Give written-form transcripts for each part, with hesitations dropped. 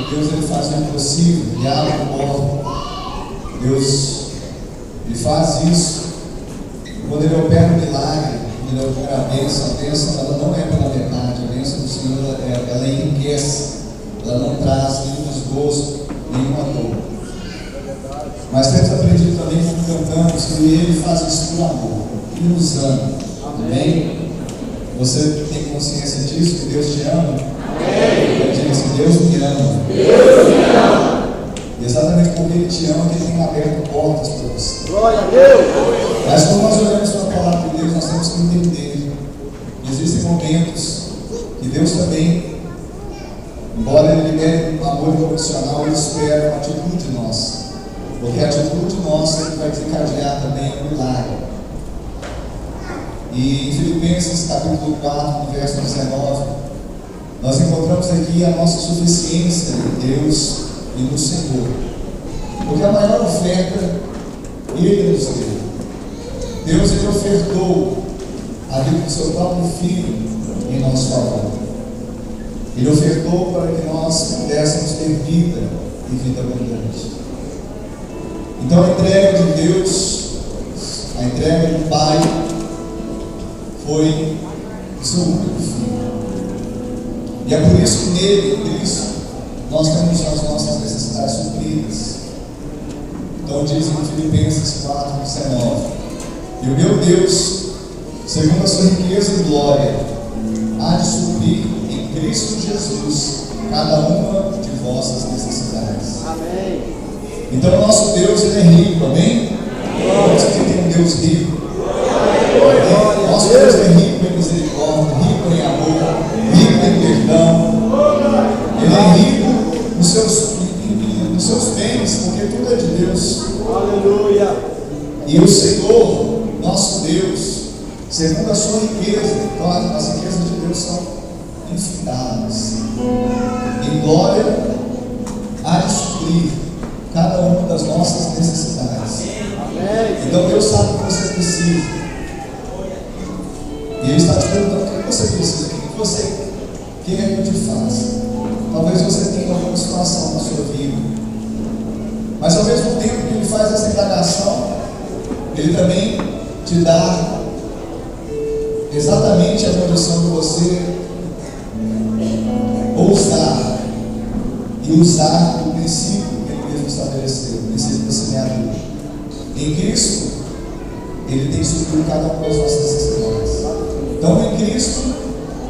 Deus ele faz o impossível, ele abre a porta. Deus ele faz isso. Quando ele opera um milagre, quando ele opera a bênção ela não é pela metade. A bênção do Senhor ela enriquece, ela não traz nenhum desgosto, nenhuma dor. Mas temos aprendido também, como cantamos, que ele faz isso por amor, ele nos ama. Amém? Você tem consciência disso, que Deus te ama? Amém. Diz que Deus me ama. Deus me ama. E exatamente porque Ele te ama, que Ele tem aberto portas para você. Glória a Deus. Mas quando nós olhamos para a palavra de Deus, nós temos que entender que existem momentos que Deus também, embora Ele libere um amor incondicional, Ele espera uma atitude nossa. Porque a atitude nossa vai desencadear também um milagre. E em Filipenses capítulo 4, no verso 19, nós encontramos aqui a nossa suficiência em Deus e no Senhor. Porque a maior oferta Ele nos deu. Deus ele ofertou a vida do seu próprio Filho em nosso favor. Ele ofertou para que nós pudéssemos ter vida e vida abundante. Então a entrega de Deus, a entrega do Pai, foi o seu único Filho. E é por isso que nele, em Cristo, nós temos as nossas necessidades supridas. Então diz em Filipenses 4, 19: e o meu Deus, segundo a sua riqueza e glória, há de suprir em Cristo Jesus cada uma de vossas necessidades. Amém. Então o nosso Deus ele é rico, amém? Você tem um Deus rico. Nosso Deus é rico em misericórdia, rico em amor, rico em perdão. Ele é rico nos seus bens, porque tudo é de Deus. Aleluia. E o Senhor, nosso Deus, segundo a sua riqueza, claro, as riquezas de Deus são infindáveis. Em glória, há de suprir cada uma das nossas necessidades. Então Deus sabe o que você precisa. E Ele está te perguntando o que você precisa, o que você quer que eu te faça. Talvez você tenha alguma situação na sua vida, mas ao mesmo tempo que Ele faz essa indagação, Ele também te dá exatamente a condição de você ousar e usar o princípio que Ele mesmo estabeleceu, o princípio da semeadura. Em Cristo, Ele tem suprido cada uma das nossas necessidades. Então, em Cristo,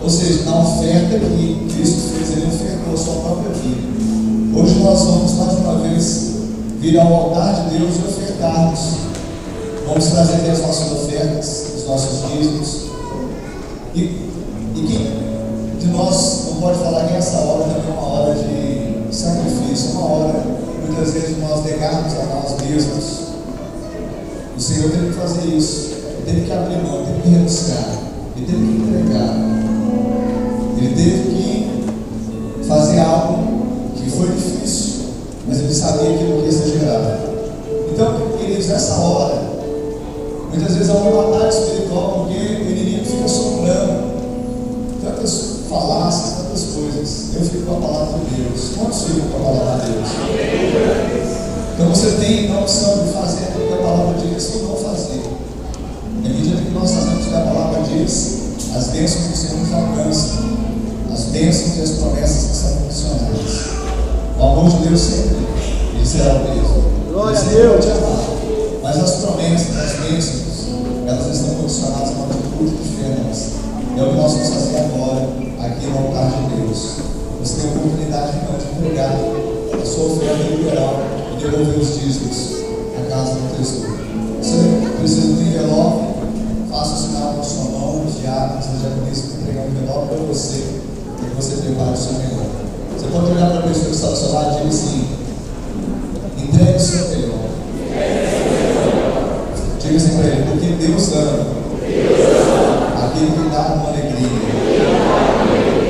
ou seja, na oferta que Cristo fez, Ele ofertou a sua própria vida. Hoje nós vamos mais uma vez vir ao altar de Deus e ofertarmos. Vamos trazer aqui as nossas ofertas, os nossos dízimos. E quem de nós não pode falar que essa hora também é uma hora de sacrifício, uma hora, muitas vezes, de nós negarmos a nós mesmos. O Senhor teve que fazer isso, Ele teve que abrir mão, Ele teve que renunciar, Ele teve que entregar, Ele teve que fazer algo que foi difícil, mas Ele sabia aquilo que ia ser gerado. Então, queridos, nessa hora, muitas vezes há uma batalha espiritual, porque o inimigo fica soprando tantas falácias, tantas coisas. Eu fico com a palavra de Deus. Quantos ficam com a palavra de Deus? Então você tem a opção de fazer aquilo que a palavra diz ou não fazer. E à medida que nós fazemos o que a palavra diz, as bênçãos do Senhor nos alcançam, as bênçãos e as promessas que são condicionadas. O amor de Deus sempre ele será o mesmo. Glória a Deus. Te amar. Mas as promessas, as bênçãos, elas estão condicionadas a uma atitude de fé nossa. É o que nós vamos fazer agora, aqui no altar de Deus. Você tem a oportunidade então, de entregar a sua oferta liberal e devolver os dízimos à casa do tesouro. Você precisa do envelope, faça o sinal com a sua mão, os diáconos, os diaconistas vão entregar um envelope para você, para que você prepare o seu melhor. Você pode olhar para a pessoa que está do seu lado e dizer assim: entregue o seu melhor. Diga assim para ele: porque Deus ama aquele que dá uma alegria.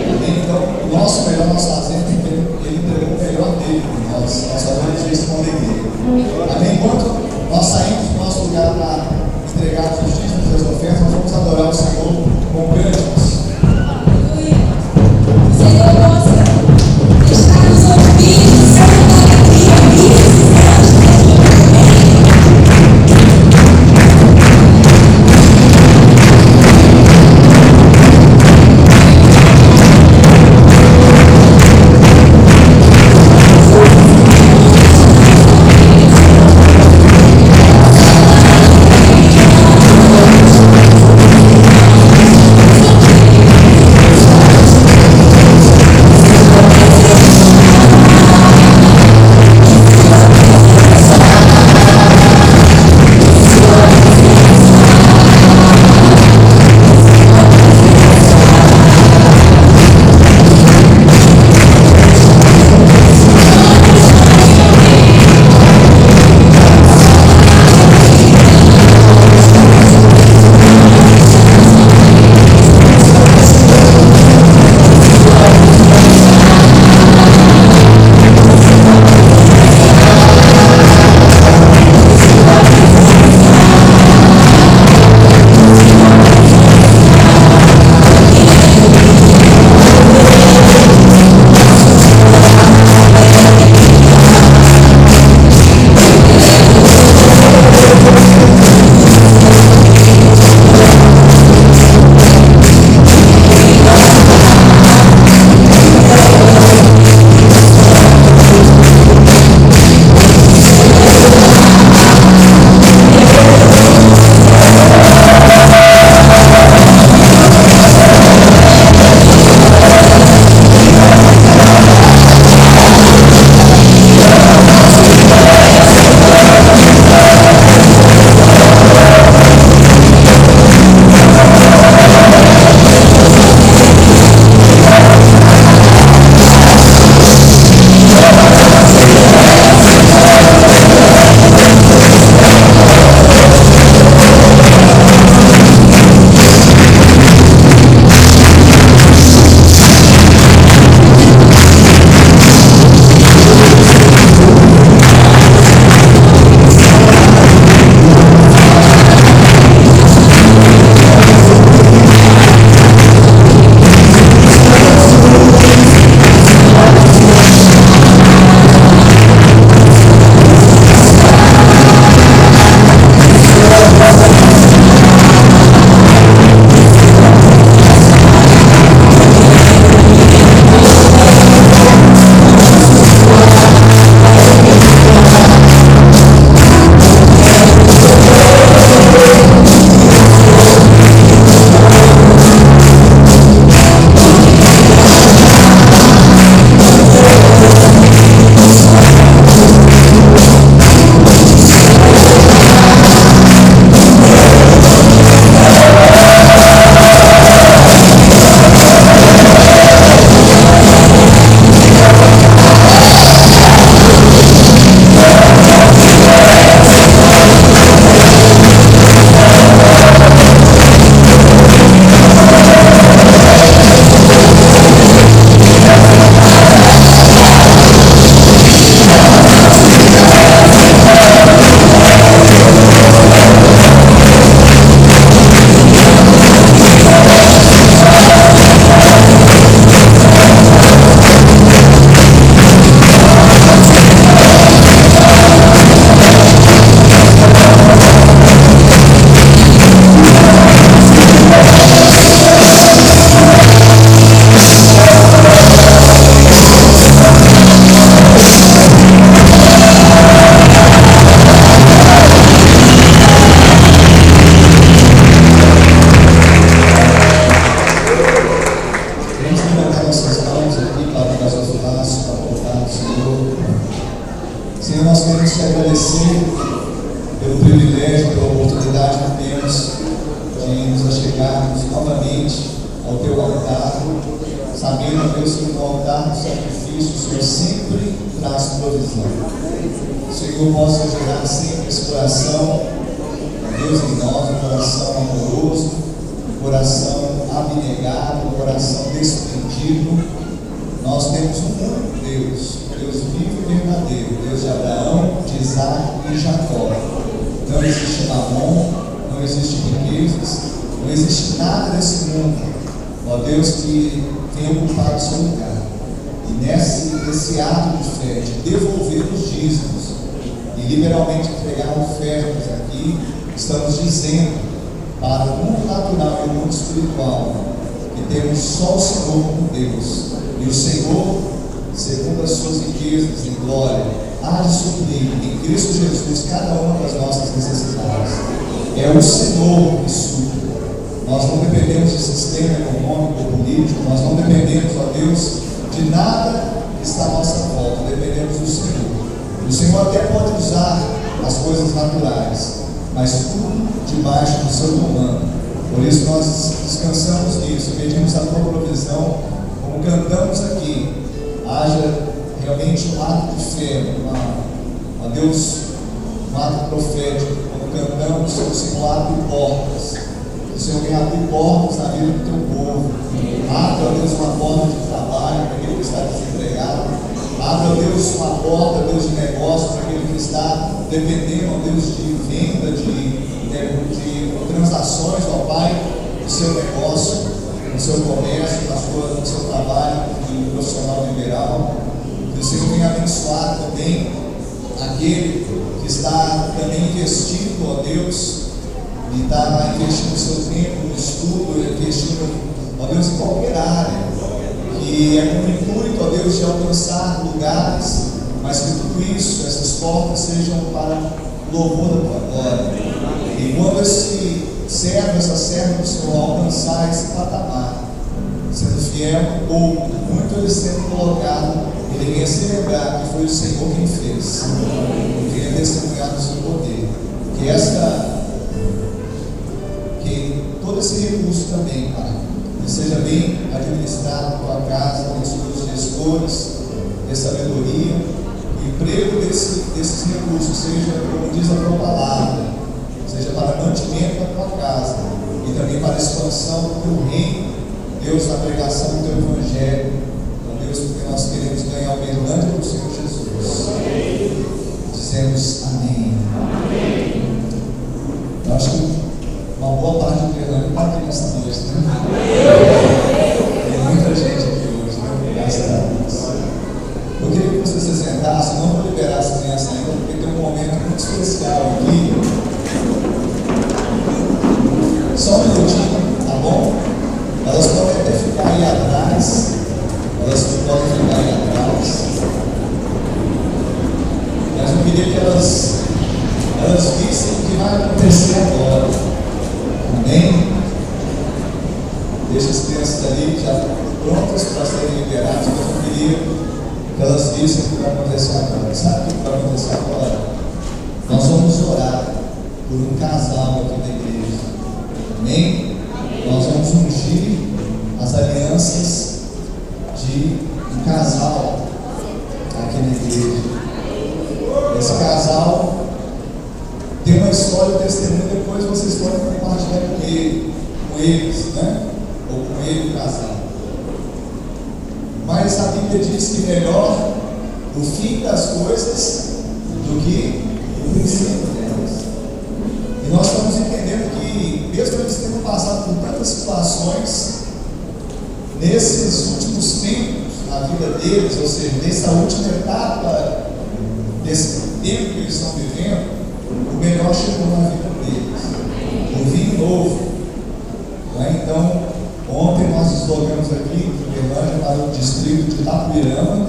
Amém? Então, o nosso melhor nós fazemos porque Ele entregou o melhor dele para nós. Nós fazemos isso com alegria. Amém? Enquanto nós saímos do nosso lugar para entregar os dízimos e as ofertas, nós vamos adorar o Senhor com cânticos. Aleluia. O Senhor nosso está nos ouvindo. a chegarmos novamente ao teu altar, sabendo, Deus, que no altar do sacrifício o Senhor sempre traz provisão. O Senhor possa gerar sempre esse coração, Deus, em nós, um coração amoroso, um coração abnegado, um coração desprendido. Nós temos um único Deus, Deus vivo e verdadeiro, Deus de Abraão, de Isaac e Jacó. Não existe mamon, não existe riquezas, não existe nada nesse mundo, ó Deus, que tenha ocupado o seu lugar. E nesse ato de fé, de devolver os dízimos e liberalmente entregar ofertas aqui, estamos dizendo para o mundo natural e o mundo espiritual que temos só o Senhor como Deus, e o Senhor, segundo as suas riquezas em glória, há de suprir em Cristo Jesus cada uma das nossas necessidades. É o Senhor que supre. Nós não dependemos de sistema econômico ou político, nós não dependemos, ó Deus, de nada que está à nossa volta, dependemos do Senhor. O Senhor até pode usar as coisas naturais, mas tudo debaixo do seu comando. Por isso nós descansamos nisso, pedimos a tua provisão, como cantamos aqui. Haja realmente um ato de fé, a Deus, um ato profético, quando cantamos, o Senhor abre portas. O Senhor vem abrir portas na vida do teu povo. Abra, Deus, uma porta de trabalho para aquele que está desempregado. Abra, Deus, uma porta, Deus, de negócio para aquele que está dependendo, Deus, de venda, de transações, ó Pai, do seu negócio, do seu comércio, do seu trabalho de profissional liberal. Que o Senhor venha abençoar também aquele que está também investindo, ó Deus, e está investindo o seu tempo no estudo, investindo, ó Deus, em qualquer área, que é com o intuito, ó Deus, de alcançar lugares, mas que tudo isso, essas portas sejam para louvor da tua glória. E quando esse servo, essa serva do Senhor alcançar esse patamar, sendo fiel no pouco, muito ele sendo colocado, ele venha se lembrar que foi o Senhor quem fez, venha testemunhar do seu poder, que todo esse recurso também, Pai, que seja bem administrado na tua casa, pelos teus gestores, de sabedoria, o emprego desses recursos seja, como diz a tua palavra, seja para mantimento da tua casa e também para a expansão do teu reino, Deus, na pregação do teu evangelho. Então, Deus, porque nós queremos ganhar o Berlândia do Senhor Jesus. Amém. Dizemos amém. Amém. Eu acho que uma boa parte do Berlândia está aqui nessa noite, né? Tem muita gente aqui hoje, né? Graças a Deus. Eu queria que você se sentasse, não vou liberar as crianças ainda, porque tem um momento muito especial aqui. Só um minutinho, tá bom? Elas podem até ficar aí atrás. Mas eu queria que elas vissem o que vai acontecer agora. Amém? Deixa as crianças ali já prontas para serem liberadas, mas eu queria que elas vissem o que vai acontecer agora. Sabe o que vai acontecer agora? Nós vamos orar por um casal aqui na igreja. Amém? Nós vamos ungir as alianças de um casal aqui na igreja. Esse casal tem uma história, um testemunho, depois vocês podem compartilhar com eles, né? Ou com ele, o casal. Mas a Bíblia diz que melhor o fim das coisas do que o princípio delas. E nós estamos entendendo que, mesmo eles tendo passado por tantas situações, nesses últimos tempos na vida deles, ou seja, nessa última etapa desse tempo que eles estão vivendo, o melhor chegou na vida deles, o vinho novo. Então, ontem nós deslocamos aqui de Berlândia para o distrito de Itapuirama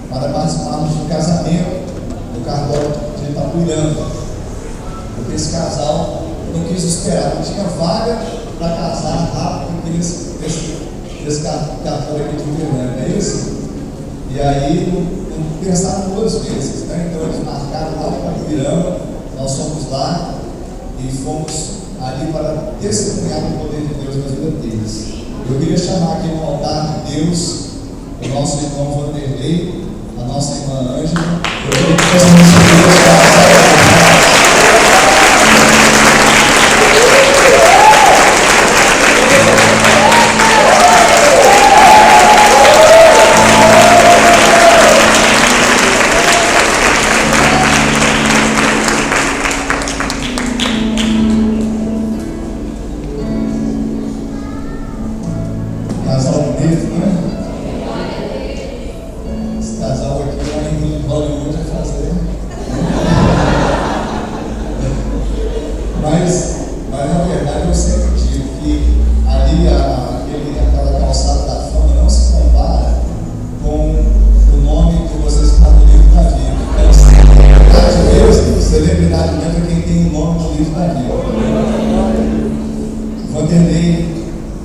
para participarmos do casamento do cartório de Itapuirama, porque esse casal não quis esperar, não tinha vaga para casar rápido esse cartório aqui de Berlândia, não é isso? E aí não pensaram duas vezes, né? Então eles marcaram lá para Itapuirama, nós fomos lá e fomos ali para testemunhar o poder de Deus na vida deles. Eu queria chamar aqui no altar de Deus o nosso irmão Vanderlei, a nossa irmã Ângela. Eu queria que vocês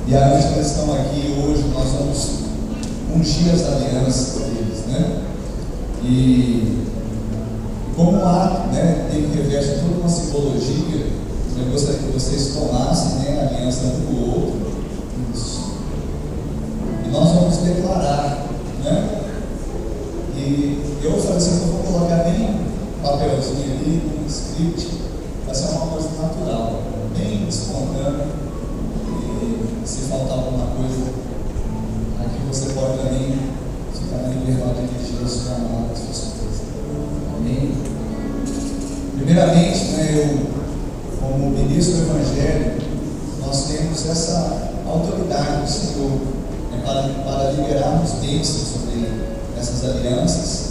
e a Ângela estão aqui hoje, nós vamos ungir as alianças deles, né? E como um ato, né, tem que reveste toda uma simbologia, eu gostaria que vocês tomassem, né, a aliança um do outro. Isso. E nós vamos declarar, né? E eu falei assim, eu vou colocar nem papelzinho ali, um script, vai ser uma coisa natural, bem espontânea. Se faltar alguma coisa, aqui você pode também ficar na liberdade de dirigir a sua amada, a sua esposa. Amém? Primeiramente, né, eu, como ministro do Evangelho, nós temos essa autoridade do Senhor, né, para liberarmos bênçãos sobre essas alianças.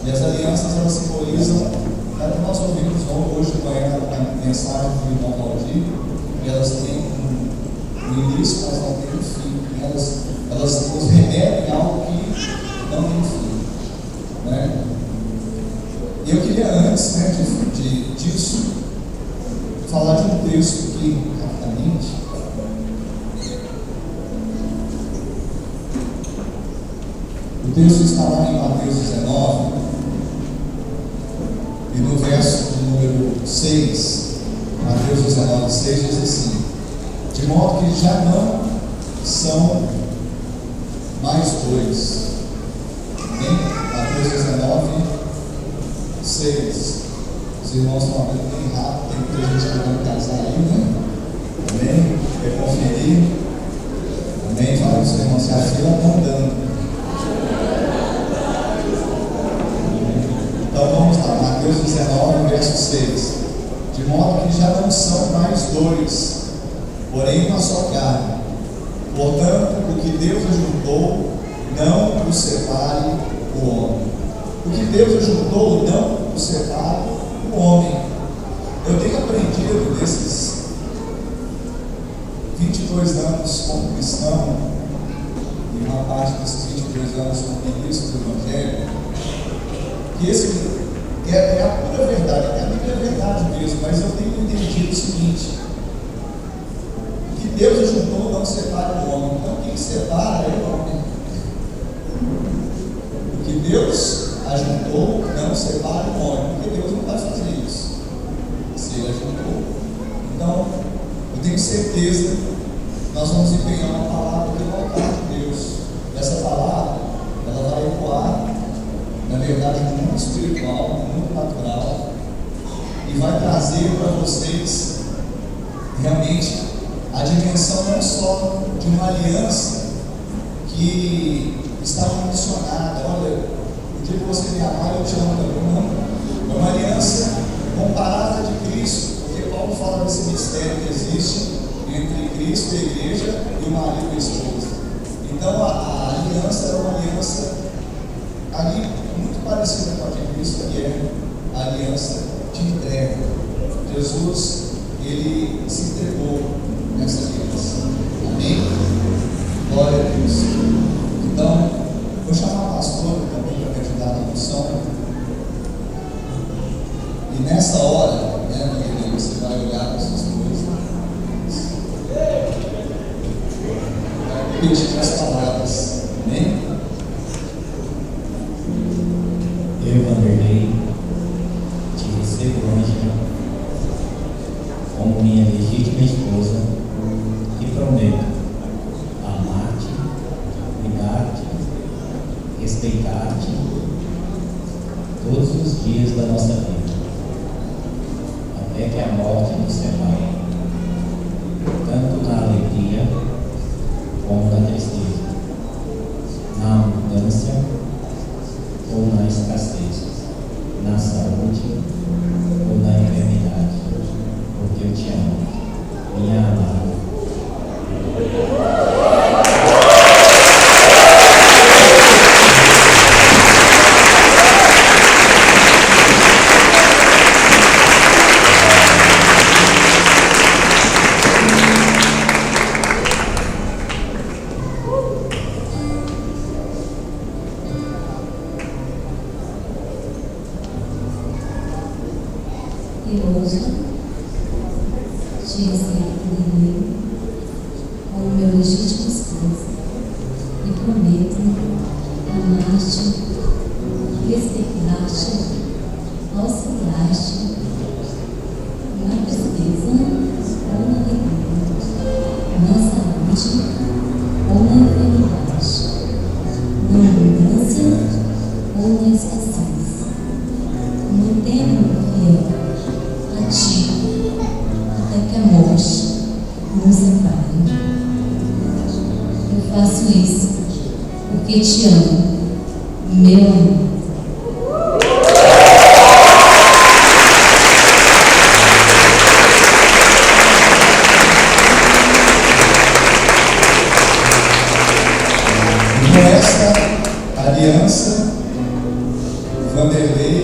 E as alianças, elas simbolizam, que nós ouvimos hoje de manhã a mensagem do irmão Valdir, e elas têm no início, mas não tem um fim. Elas nos remetem a algo que não tem fim, né? E eu queria antes, né, disso falar de um texto aqui rapidamente. O texto está lá em Mateus 19 e no verso de número 6, Mateus 19, 6 diz assim: de modo que já não são mais dois. Amém? Mateus 19, 6. Os irmãos estão abrindo bem rápido, tem muita gente querendo casar aí, né? Amém? Quer conferir? Amém? Fala para os irmãos, se a fila está andando. Então vamos lá, Mateus 19, verso 6. De modo que já não são mais dois, porém uma só carne. Portanto, o que Deus ajuntou, não o separe o homem. O que Deus ajuntou, não o separe o homem. Eu tenho aprendido nesses 22 anos como cristão, e uma parte desses 22 anos como ministro do Evangelho, que esse é a pura verdade, a Bíblia é verdade mesmo, mas eu tenho entendido o seguinte: Deus ajuntou, não separa o homem. Então quem separa é o homem. O que Deus ajuntou, não separa o homem. Porque Deus não vai fazer isso. Se Ele ajuntou. Então, eu tenho certeza que nós vamos empenhar uma palavra de vontade de Deus. Essa palavra, ela vai ecoar, na verdade, no mundo espiritual, no mundo natural, e vai trazer para vocês realmente a dimensão não só de uma aliança que está condicionada. Olha, o dia que você me amar, eu te amo também. Não. É uma aliança comparada de Cristo, porque Paulo fala desse mistério que existe entre Cristo e a igreja e o marido e a esposa. Então a aliança é uma aliança ali muito parecida com a de Cristo, que é a aliança de entrega. Jesus, ele se entregou nessa aliança. Amém? Glória a Deus. Então, vou chamar a pastora também para me ajudar na unção. E nessa hora, né, você vai olhar para essas coisas. Vai repetir as palavras. Amém? Eu, Vanderlei, te recebo, Ângela, como minha legítima esposa. respeitar-te todos os dias da nossa vida, até que a morte nos separe, tanto na alegria como na tristeza, na abundância ou na escassez, na saúde ou na enfermidade, porque eu te amo, minha amada. E hoje te aceito como meu legítimo esposo e prometo amar-te, respeitar-te, auxiliar-te na tristeza ou na alegria, na saúde ou na enfermidade, na abundância ou na escassez, mantendo-me fiel a ti, até que a morte nos separe. Eu faço isso porque te amo, meu amor. E com essa aliança, Vanderlei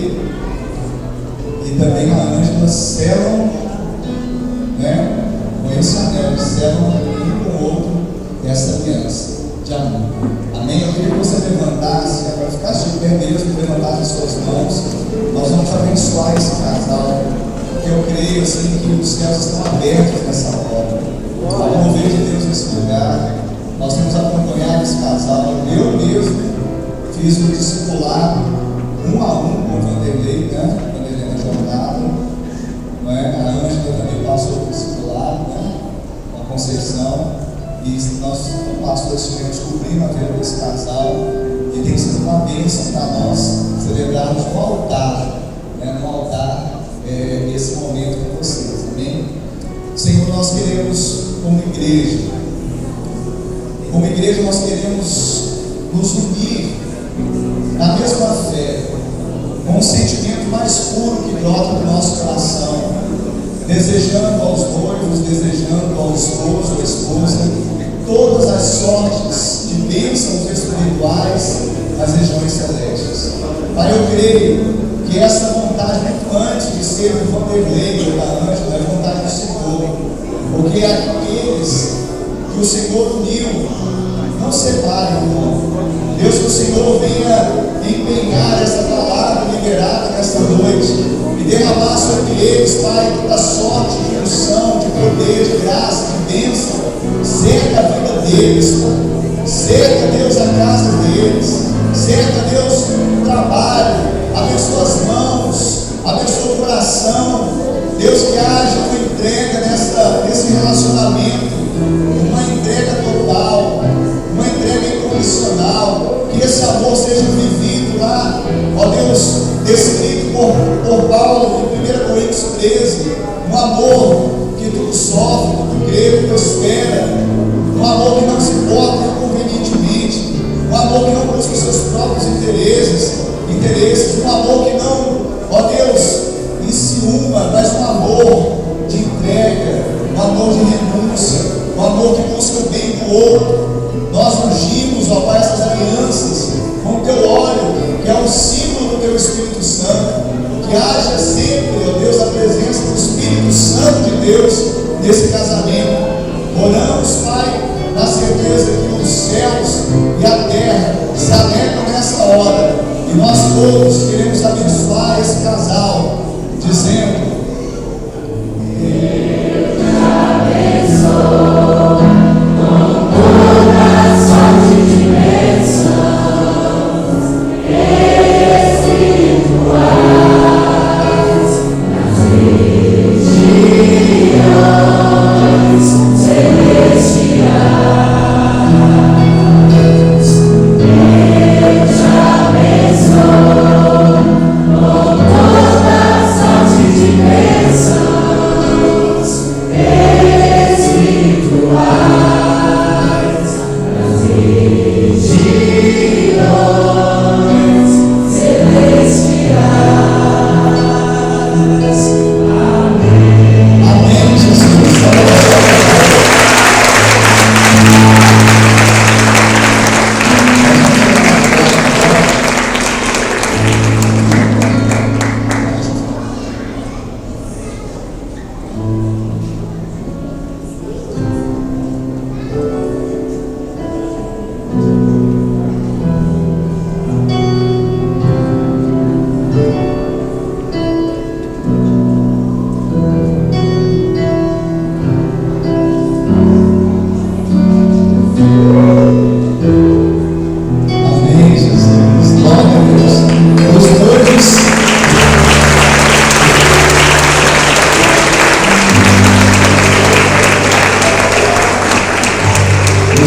e também a Ângela selam, com esse anel, selam um com o outro essa aliança de amor. Amém? Eu queria que você levantasse, para ficar de pé mesmo, levantasse as suas mãos. Nós vamos abençoar esse casal, porque eu creio assim que os céus estão abertos nessa hora. O mover de Deus nesse lugar. Nós temos acompanhado esse casal. Eu mesmo fiz o discipulado 1 a 1 com o Vanderlei, quando ele era jornada. A Ângela também passou por discipulado, com a Conceição. E nós, o pastor, estivemos cobrindo a vida desse casal. E tem sido uma bênção para nós celebrarmos no altar, esse momento com vocês. Amém? Senhor, nós queremos, como igreja, nós queremos nos unir na mesma fé, com um sentimento mais puro que brota do nosso coração, desejando aos noivos, desejando ao esposo, à esposa, todas as sortes de bênçãos espirituais nas regiões celestes. Pai, eu creio que essa vontade, muito antes de ser o Vanderlei ou da Ângela, é a vontade do Senhor, porque aqueles que o Senhor uniu, não separe, irmão. Deus, que o Senhor venha empenhar essa palavra liberada nesta noite e derramar sobre eles, Pai, toda sorte de unção, de poder, de graça, de bênção. Cerca a vida deles, Pai. Cerca, Deus, a casa deles. Cerca, Deus, o trabalho. Abençoa as mãos. Abençoa o coração. Deus, que haja uma entrega nesse relacionamento. Uma entrega total. Uma entrega incondicional. Que esse amor seja vivido lá, ó Deus, descrito por Paulo em 1 Coríntios 13. Um amor que tudo sofre, tudo crê, tudo espera. Um amor que não se porta inconvenientemente. Um amor que não busca os seus próprios interesses. Um amor que não, ó Deus, enciuma, mas um amor de entrega, um amor de renúncia, um amor que busca o bem do outro. Nós ungimos, ó Pai, essas alianças com o teu óleo, que é o símbolo do teu Espírito Santo. Que haja sempre, ó Deus, a presença do Espírito Santo de Deus nesse casamento. Oramos, Pai, na certeza que os céus e a terra se alegram nessa hora. E nós todos queremos abençoar esse casal, dizendo: Deus abençoe com toda sorte de bênçãos espirituais nas regiões celestiais. Deus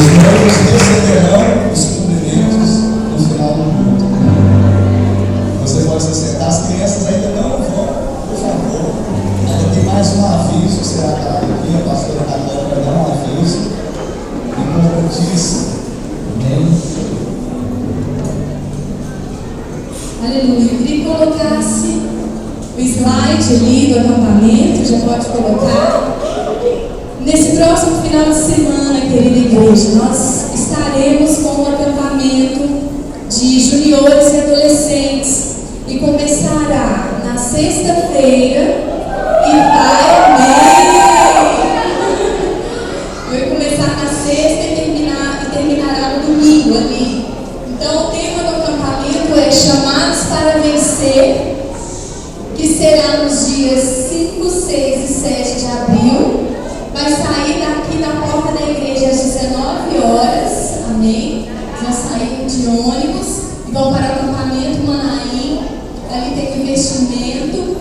Os noivos receberão os cumprimentos no final do culto. Você pode se sentar, as crianças ainda não vão, por favor. Ainda tem mais um aviso, será aqui, a pastora Natália vai dar um aviso importantíssimo. Amém? Aleluia. Eu queria que colocasse o slide ali do acampamento, já pode colocar. Nesse próximo final de semana, querida igreja, nós estaremos com um acampamento de juniores e adolescentes e começará na sexta-feira e vai começar na sexta e terminará no domingo ali. Então o tema do acampamento é Chamados para Vencer, que será nos dias 5, 6 e 7 de abril. Vai sair daqui da porta da igreja às 19 horas, amém? Nós saímos de ônibus e vão para o acampamento Manaim. Ali tem investimento,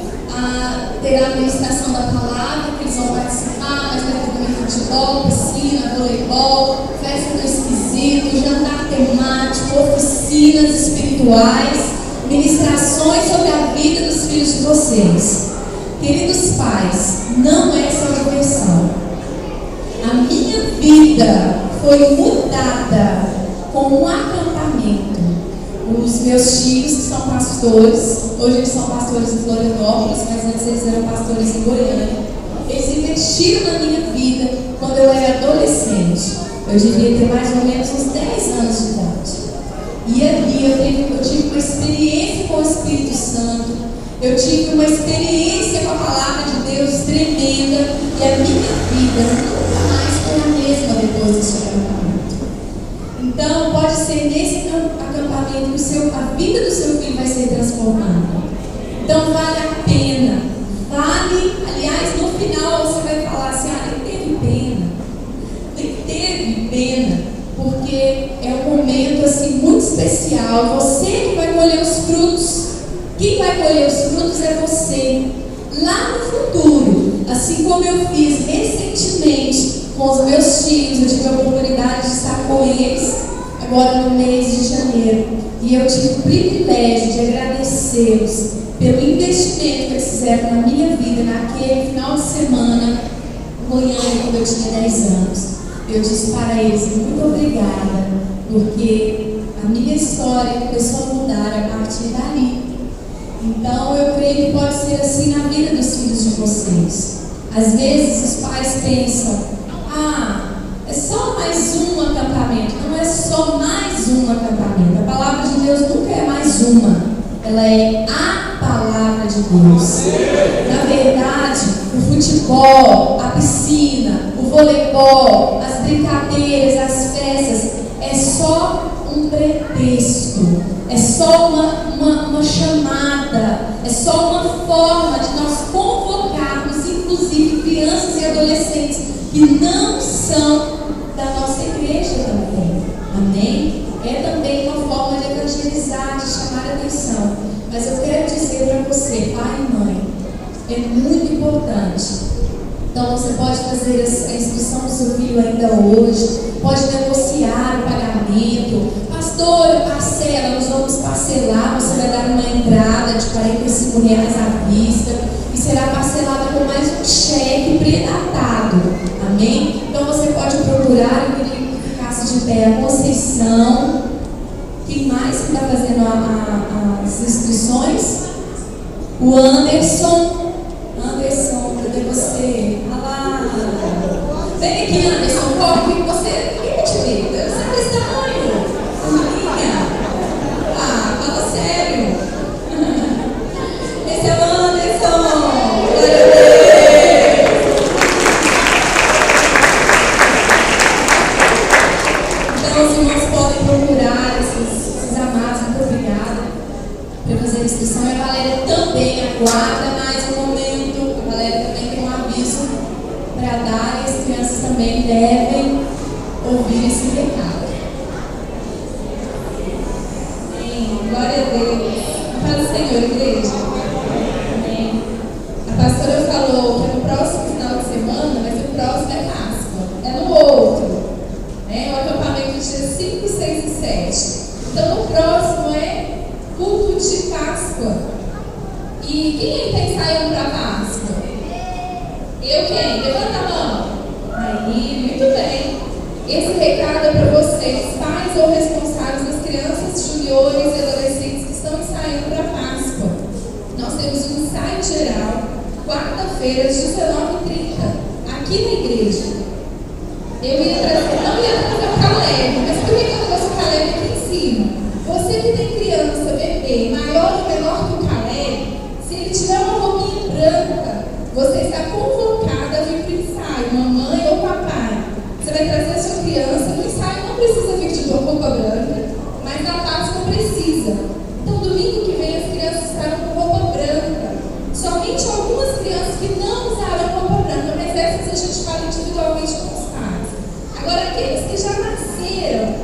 terá a ministração da palavra, que eles vão participar, mas vai ter também futebol, piscina, voleibol, festa do esquisito, jantar temático, oficinas espirituais, ministrações sobre a vida dos filhos de vocês. Queridos pais, não é só diversão. A minha vida foi mudada com um acampamento. Os meus filhos, que são pastores, hoje eles são pastores em Florianópolis, mas antes eles eram pastores em Goiânia. Eles investiram na minha vida quando eu era adolescente. Eu devia ter mais ou menos uns 10 anos de idade. E ali eu tive uma experiência com o Espírito Santo. Eu tive uma experiência com a palavra de Deus tremenda. E a minha vida nunca mais foi a mesma depois desse acampamento. Então, pode ser nesse acampamento que a vida do seu filho vai ser transformada. Então, vale a pena. Aliás, no final você vai falar assim, nem teve pena. Nem teve pena, porque é um momento assim muito especial. Você que vai colher os frutos. Quem vai colher os frutos é você. Lá no futuro, assim como eu fiz recentemente com os meus filhos, eu tive a oportunidade de estar com eles agora no mês de janeiro. E eu tive o privilégio de agradecê-los pelo investimento que eles fizeram na minha vida naquele final de semana em Goiânia, quando eu tinha 10 anos. Eu disse para eles, muito obrigada, porque a minha história começou a mudar a partir dali. Então eu creio que pode ser assim na vida dos filhos de vocês. Às vezes os pais pensam, é só mais um acampamento. Não é só mais um acampamento. A palavra de Deus nunca é mais uma. Ela é a palavra de Deus. Na verdade, o futebol, a piscina, o voleibol, as brincadeiras, as festas, é só um pretexto. É só uma chamada, é só uma forma de nós convocarmos, inclusive, crianças e adolescentes que não são da nossa igreja também. Amém? É também uma forma de evangelizar, de chamar a atenção. Mas eu quero dizer para você, pai e mãe, é muito importante. Então você pode fazer a inscrição do seu filho ainda hoje, pode negociar o pagamento. Pastor, parcela, nós vamos parcelar, você vai dar uma entrada de R$45 à vista e será parcelada com mais um cheque pré-datado. Amém? Então você pode procurar, eu queria que ficasse de pé a Conceição. Quem mais que está fazendo as inscrições? O Anderson. Anderson, cadê você? Olá! Vem aqui, Anderson, corre que você. Quem te vê? Você é desse tamanho. Fala sério. Esse é o Anderson. Glória a Deus. Então, os irmãos podem procurar esses amados. Muito obrigada por fazer a inscrição. E a Valéria também aguarda mais um momento. A Valéria também tem um aviso para dar. E as crianças também devem ouvir esse recado. Glória a Deus. Para o Senhor, igreja. Amém. A pastora falou que no próximo final de semana, mas o próximo é Páscoa. É no outro. O Então, o próximo é culto de Páscoa. E quem está ensaiando para Páscoa? Eu quem? Levanta a mão. Aí, muito bem. Esse recado é para vocês, pais ou responsáveis das crianças, juniores e adolescentes que estão ensaiando para Páscoa. Nós temos um ensaio geral, quarta-feira, às 19h30, aqui na igreja. Não ia trazer o Caleb, mas por que eu trouxe o Caleb aqui em cima? Você que tem criança, bebê, maior ou menor que o Caleb, se ele tiver uma roupinha branca, você está convocada a vir para o ensaio, mamãe ou papai. Você vai trazer a sua criança, no ensaio não precisa vir de roupa branca, mas na Páscoa precisa. Então, domingo que vem as crianças estarão com roupa branca. Somente algumas crianças que não usarão roupa branca, mas essas a gente fala individualmente com os pais. Agora, aqueles que já nasceram,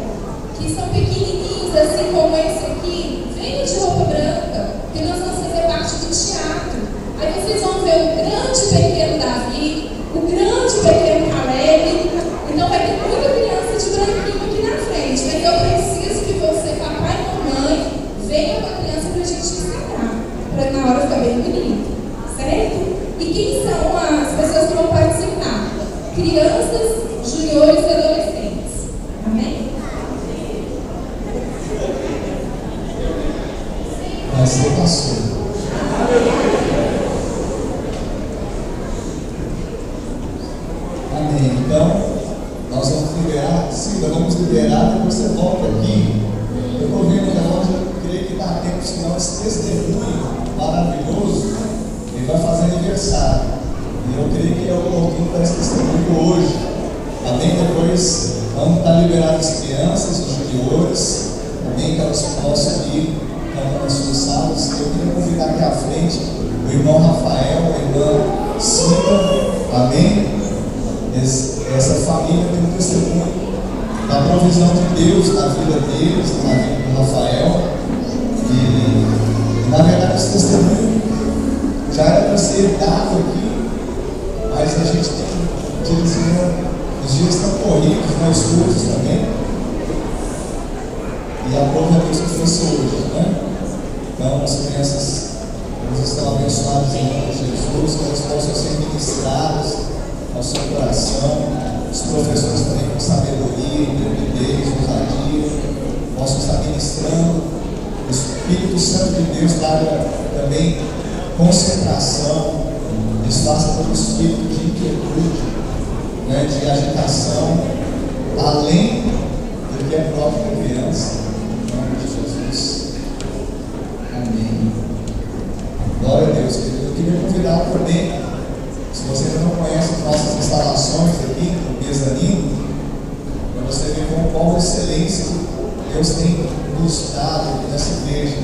que são pequenininhos, assim como esse aqui, venham de roupa branca, que nós vamos fazer parte do teatro. Aí vocês vão ver o grande pequeno Davi, o grande pequeno Caleb. Então vai ter muita criança de branquinho aqui na frente. Mas eu preciso que você, papai e mamãe, venha com a criança para a gente ensaiar, para na hora ficar bem bonito. Certo? E quem são as pessoas que vão participar? Crianças, juniores e adolescentes. Amém? Vai ser pastor. Amém. Então, nós vamos liberar, sim, nós vamos liberar, depois você volta aqui. Eu estou vendo o relógio, eu creio que dá tempo, senão esse testemunho maravilhoso, ele vai fazer aniversário. E eu creio que é o pouquinho para esse testemunho hoje. Amém? Depois vamos estar liberados as crianças, os juniores, amém? Que elas possam ir nas suas salas. Eu queria convidar aqui à frente o irmão Rafael, a irmã Cida, amém? Essa família tem um testemunho da provisão de Deus na vida deles, na vida do Rafael. E na verdade esse testemunho já era para ser dado aqui, mas a gente tem os dias estão corridos, mais curtos também. E a prova é Deus que fosse hoje, né? Então as crianças estão abençoadas em nome de Jesus, que elas possam ser ministradas ao seu coração, os professores também com sabedoria, intrepidez, ousadia, possam estar ministrando, o Espírito Santo de Deus traga também concentração, espaço para o espírito de inquietude, né, de agitação, além do que é próprio da criança, em nome de Jesus. Amém. Glória a Deus, querido. Eu queria convidar também. Se você ainda não conhece as nossas instalações aqui no mezanino, para você ver com qual excelência Deus tem nos dado aqui nessa igreja.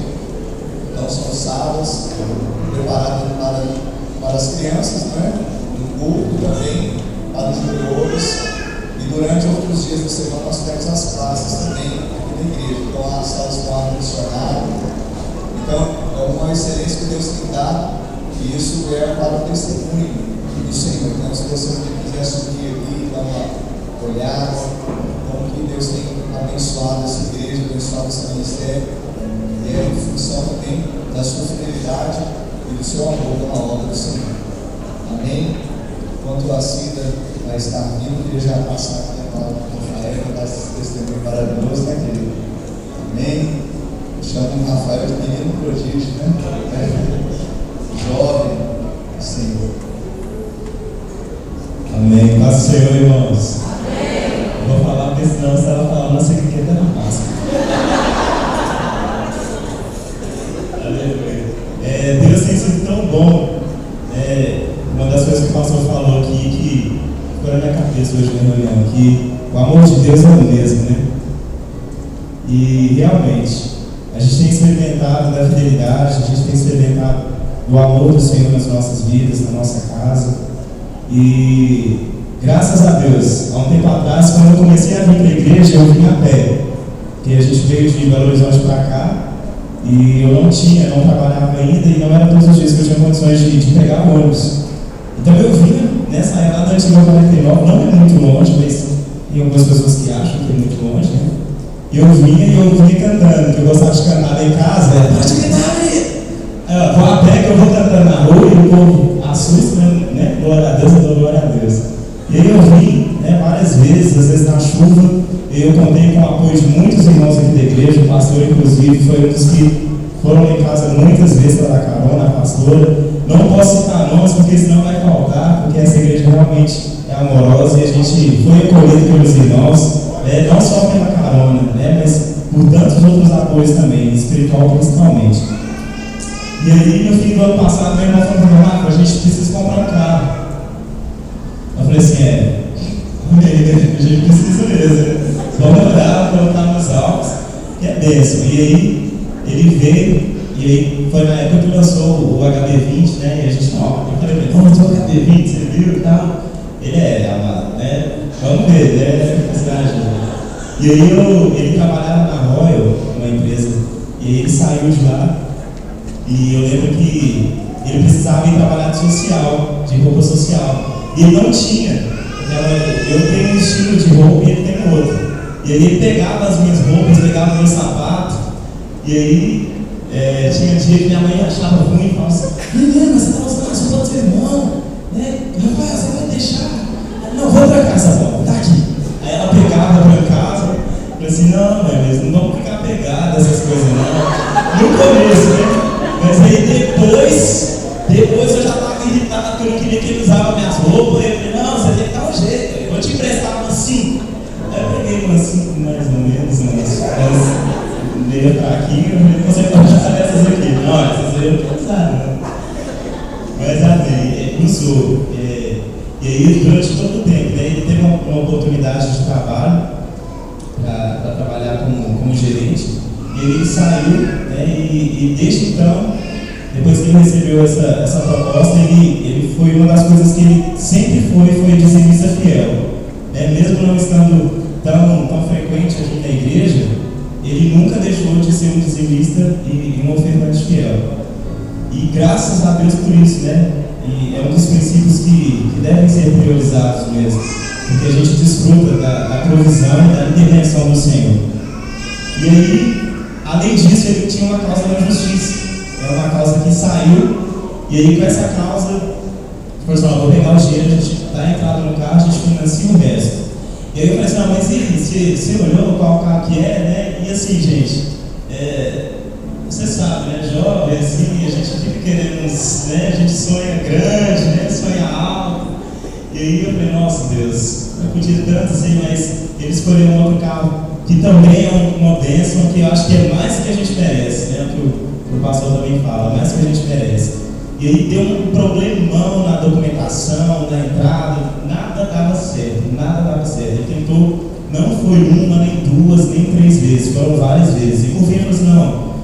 Então são salas preparadas para as crianças, né? No culto também, para os juniores. E durante outros dias da semana nós temos as classes também aqui na igreja. Então há salas com ar-condicionado. Então é uma excelência que Deus tem dado. E isso é para o testemunho do Senhor. Então, se você quiser subir aqui, dar uma olhada, como que Deus tem abençoado essa igreja, abençoado esse ministério, e é em função também da sua fidelidade e do seu amor pela obra do Senhor. Amém? Enquanto a Cida vai estar vindo, eu queria já passar aqui a palavra para o Rafael, para dar esse testemunho maravilhoso, né, querido? Amém? Chama o Rafael de menino prodígio, né? Jovem, Senhor. Amém. Paz do Senhor, irmãos. Amém. Vou falar porque senão você estava falando, não sei o que é na Páscoa. Aleluia. Deus tem sido tão bom. Uma das coisas que o pastor falou aqui, que ficou na minha cabeça hoje na reunião, que o amor de Deus é o mesmo, né? E realmente, a gente tem experimentado da fidelidade, a gente tem experimentado do amor do Senhor nas nossas vidas, na nossa casa. E graças a Deus, há um tempo atrás, quando eu comecei a vir para a igreja, eu vim a pé, porque a gente veio de Belo Horizonte para cá e eu não trabalhava ainda e não era todos os dias que eu tinha condições de pegar ônibus. Então eu vinha nessa área lá da Antiga 49, não é muito longe, mas tem algumas pessoas que acham que é muito longe, né? E eu vinha cantando, que eu gostava de cantar lá em casa, pode cantar aí! Vou a pé que eu vou cantando na rua e o povo assusta, né? Glória a Deus, eu dou glória a Deus. E aí eu vim, né, várias vezes, às vezes na chuva, eu contei com o apoio de muitos irmãos aqui da igreja, o pastor inclusive foi um dos que foram lá em casa muitas vezes para dar carona, a pastora. Não posso citar nomes porque senão vai faltar, porque essa igreja realmente é amorosa e a gente foi acolhido pelos irmãos, não só pela carona, né, mas por tantos outros apoios também, espiritual principalmente. E aí no fim do ano passado, meu irmão falou: Marco, a gente precisa comprar um carro. Eu falei assim: a gente precisa mesmo, vamos orar, colocar nos alvos, que é bênção. E aí ele veio, e aí foi na época que lançou o HB20, né? E a gente, eu falei: vamos o HB20, você viu e tal? Ele amado, né? Vamos ver, né? E aí ele trabalhava na Royal, uma empresa, e ele saiu de lá. E eu lembro que ele precisava ir trabalhar de social, de roupa social. E ele não tinha. Eu tenho um estilo de roupa e ele tem outro. E aí ele pegava as minhas roupas, pegava o meu sapato. E aí tinha dia que minha mãe achava ruim e falava assim: menina, você está usando as roupas do seu irmão, né? Rapaz, você vai deixar? Não, vou trancar essa roupa, tá aqui. Aí ela pegava, trancava. Eu falei assim: não, mas não vamos ficar pegadas essas coisas não. No começo, né? Mas aí depois eu já estava irritado porque eu não queria que ele usava minhas roupas. Eu falei: não, você tem que dar um jeito, eu vou te emprestar umas 5. Aí eu peguei umas 5 mais ou menos, mas veio para aqui, eu falei: você pode usar essas aqui. Não, essas aí eu não vou usar, não. Mas amém, usou. E aí durante todo o tempo, né, ele teve uma oportunidade de trabalho para trabalhar como gerente. E ele saiu, né, e desde então, depois que ele recebeu essa proposta, ele foi uma das coisas que ele sempre foi dizimista fiel. Né? Mesmo não estando tão frequente aqui na igreja, ele nunca deixou de ser um dizimista e um ofertante fiel. E graças a Deus por isso, né? E é um dos princípios que devem ser priorizados mesmo, porque a gente desfruta da provisão e da intervenção do Senhor. E aí, além disso, ele tinha uma causa na justiça. Era uma causa que saiu, e aí com essa causa, tipo assim: vou pegar o dinheiro, a gente dá a entrada no carro, a gente financia o resto. E aí eu falei assim: não, mas e você olhou qual carro que é, né? E assim, gente, você sabe, né? Jovem, assim, a gente fica querendo, né? A gente sonha grande, né? Sonha alto. E aí eu falei: nossa Deus, eu podia tanto assim, mas ele escolheu um outro carro que também é uma bênção, que eu acho que é mais do que a gente merece, né? Que o pastor também fala, mais do que a gente merece. E aí deu um problemão na documentação, na entrada, nada dava certo. Ele tentou, não foi uma, nem duas, nem 3 vezes, foram várias vezes. E por fim ele falou assim: não,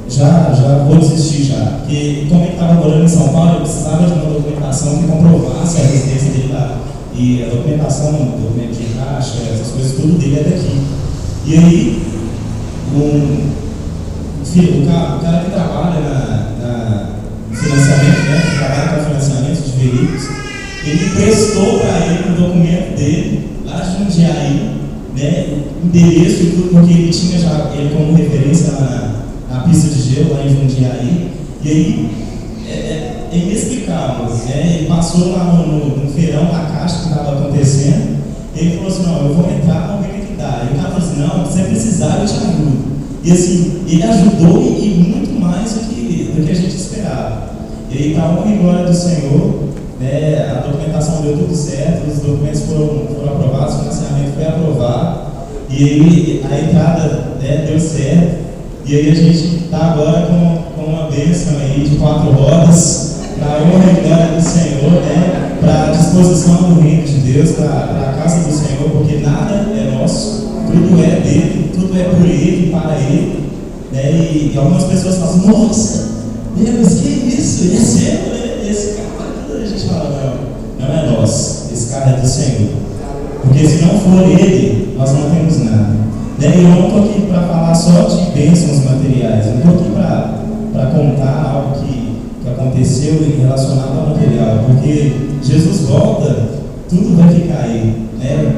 já vou desistir já. Porque como ele estava morando em São Paulo, ele precisava de uma documentação que comprovasse a residência dele lá. E a documentação, documento de caixa, essas coisas, tudo dele é daqui. E aí, o cara que trabalha no financiamento, né, que trabalha com financiamento de veículos, ele prestou para ele o documento dele, lá de Jundiaí, né, endereço e tudo, porque ele tinha já ele como referência na pista de gelo, lá em Jundiaí. E aí, é inexplicável, né? Ele passou lá no feirão da Caixa que estava acontecendo, e ele falou assim: não, eu vou entrar, vamos ver o que dá. E o cara falou assim: não, se você precisar, eu te ajudo. E assim, ele ajudou e muito mais do que a gente esperava. E aí, para a honra e glória do Senhor, né, a documentação deu tudo certo, os documentos foram aprovados, o financiamento foi aprovado, e aí a entrada, né, deu certo. E aí a gente está agora com uma bênção aí de 4 rodas, para a honra e glória do Senhor, né? Para a disposição do reino de Deus, para a casa do Senhor, porque nada é nosso, tudo é dele, tudo é por ele, para ele, né? E algumas pessoas falam assim: nossa, mas que isso? E é seu, né? Esse carro, a gente fala: não é nosso, esse carro é do Senhor, porque se não for ele, nós não temos nada. E eu não estou aqui para falar só de bênçãos materiais, eu não estou aqui para contar algo que aconteceu relacionado ao material, porque Jesus volta, tudo vai ficar aí, né?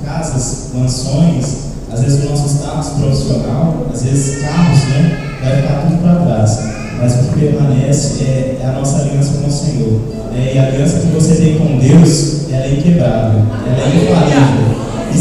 Casas, mansões, Às vezes o nosso status profissional, às vezes carros, né, vai ficar tudo para trás. Mas o que permanece é a nossa aliança com o Senhor. E a aliança que você tem com Deus, ela é inquebrável, ela é infalível. E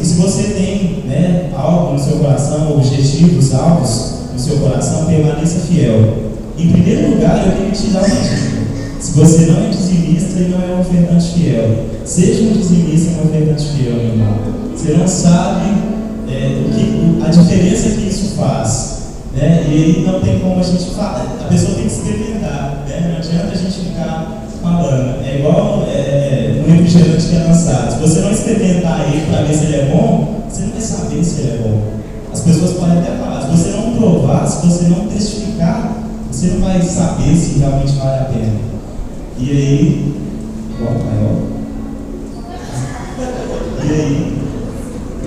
se você tem, né, algo no seu coração, objetivos, alvos no seu coração, permaneça fiel. Em primeiro lugar, eu queria te dar uma dica. Se você não é dizimista e não é um ofertante fiel, seja um dizimista e um ofertante fiel, meu irmão. Você não sabe a diferença que isso faz. Né? E aí não tem como a gente falar, a pessoa tem que se experimentar, né? Não adianta a gente ficar falando. É igual um refrigerante que é lançado. Se você não experimentar ele para ver se ele é bom, você não vai saber se ele é bom. As pessoas podem até falar, se você não provar, se você não testificar, você não vai saber se realmente vale a pena. E aí, e aí,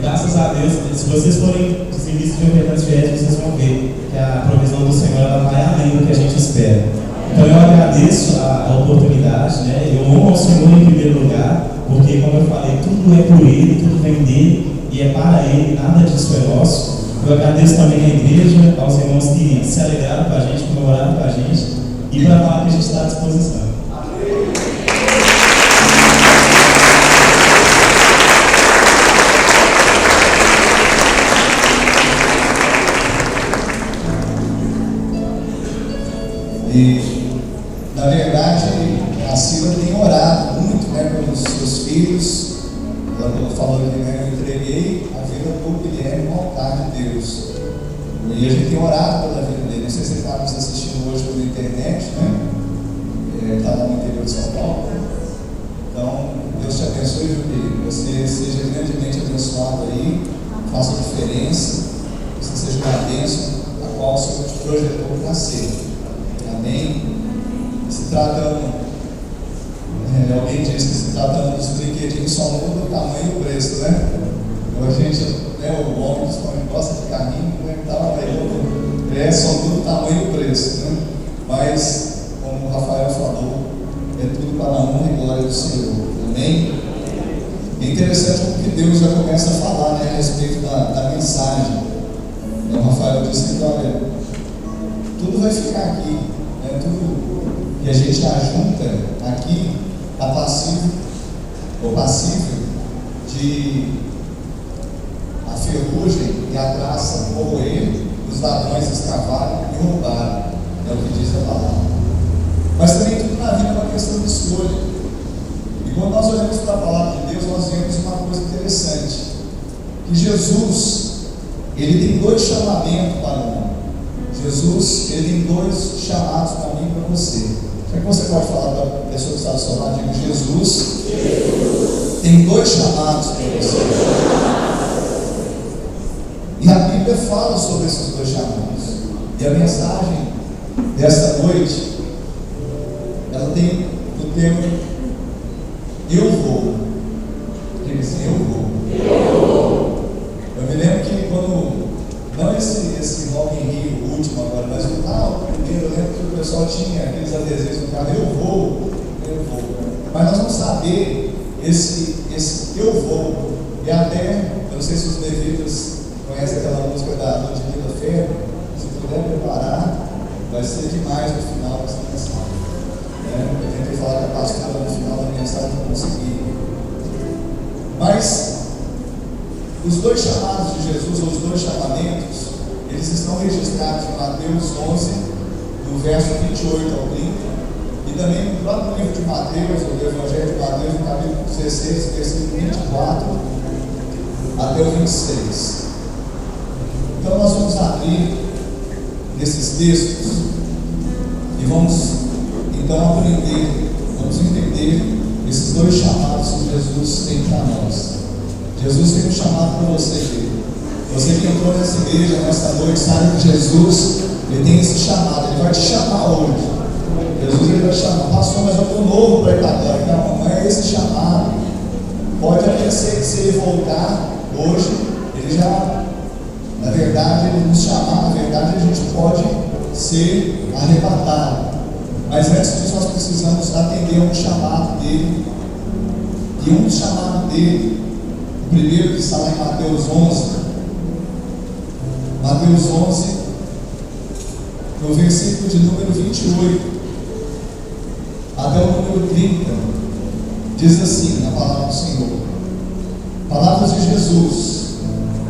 graças a Deus, se vocês forem dizimistas e ofertantes fiéis, vocês vão ver que a provisão do Senhor ela vai além do que a gente espera. Então eu agradeço a oportunidade, né? Eu amo ao Senhor em primeiro lugar, porque como eu falei, tudo é por Ele, tudo vem dEle e é para Ele, nada disso é nosso. Eu agradeço também à igreja, aos irmãos que se alegraram com a gente, comemoraram com a gente e para falar que a gente está à disposição. E, na verdade, a Silvia tem orado muito, né, pelos seus filhos. Ela falou que, né, eu entreguei a vida do Guilherme no altar de Deus. E a gente tem orado pela vida dele. Não sei se ele está nos assistindo hoje pela internet, né? Ele está lá no interior de São Paulo. Então, Deus te abençoe, Júlio. Você seja grandemente abençoado aí, faça diferença, você seja uma bênção a qual o Senhor te projetou para ser. Amém? Se tratando, alguém disse que se tratando dos brinquedinhos só muda o tamanho e o preço, né? Então a gente, né, o homem principalmente gosta de carrinho, né? Só muda o tamanho e o preço, né? Mas, como o Rafael falou, é tudo para a honra e glória do Senhor. Amém? É interessante como que Deus já começa a falar, né, a respeito da mensagem. O Rafael disse que, olha, tudo vai ficar aqui. Tudo que a gente ajunta aqui está passível de a ferrugem e a traça corroer, os ladrões escavarem e roubarem, é o que diz a palavra. Mas também tudo na vida é uma questão de escolha. E quando nós olhamos para a palavra de Deus, nós vemos uma coisa interessante, que Jesus, ele tem dois chamamentos para o mundo. Jesus, ele tem dois chamados para mim e para você. Será que você pode falar para a pessoa que está do seu lado? Diga, Jesus tem dois chamados para você. E a Bíblia fala sobre esses dois chamados. E a mensagem dessa noite, ela tem o tema Eu Vou. Diga assim, eu vou. Eu me lembro que quando, não esse Rock in Rio, o último agora, mas o primeiro, eu lembro que o pessoal tinha aqueles adesivos no carro, eu vou. Mas nós vamos saber esse eu vou. E até, eu não sei se os levitas conhecem aquela música da Ludmilla Ferro, se puder preparar, vai ser demais no final dessa mensagem. Eu tentei falar com a pastora no final da mensagem, não consegui. Mas os dois chamados de Jesus, ou os dois chamamentos, eles estão registrados em Mateus 11, do verso 28 ao 30, e também no próprio livro de Mateus, ou do Evangelho de Mateus, no capítulo 16, versículo 24 até o 26. Então nós vamos abrir nesses textos e vamos então aprender, vamos entender esses dois chamados que Jesus tem para nós. Jesus tem um chamado para você. Você que entrou nessa igreja nesta noite sabe que Jesus, ele tem esse chamado. Ele vai te chamar hoje. Jesus, ele vai te chamar. Pastor, mas eu estou novo para ir para agora. Não é esse chamado. Pode até ser que se ele voltar hoje, ele já, na verdade, ele nos chamar. Na verdade, a gente pode ser arrebatado. Mas antes disso, nós precisamos atender a um chamado dele. E um chamado dele O primeiro que está lá em Mateus 11. Mateus 11, no versículo de número 28 até o número 30, diz assim, na palavra do Senhor: palavras de Jesus: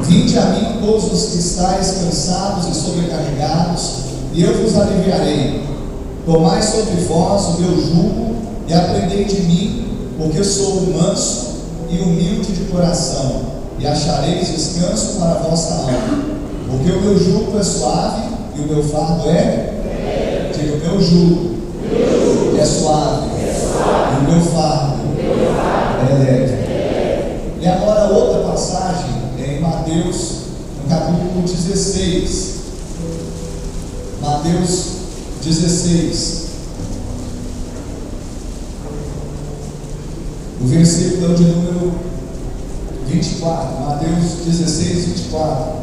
vinde a mim todos os que estáis cansados e sobrecarregados, e eu vos aliviarei. Tomai sobre vós o meu jugo e aprendei de mim, porque sou manso e humilde de coração, e achareis descanso para a vossa alma. Porque o meu jugo é suave e o meu fardo é? Diga, o meu jugo é suave e o meu fardo é leve. E agora outra passagem é em Mateus, no capítulo 16. Mateus 16. O versículo é o de número 24. Mateus 16, 24.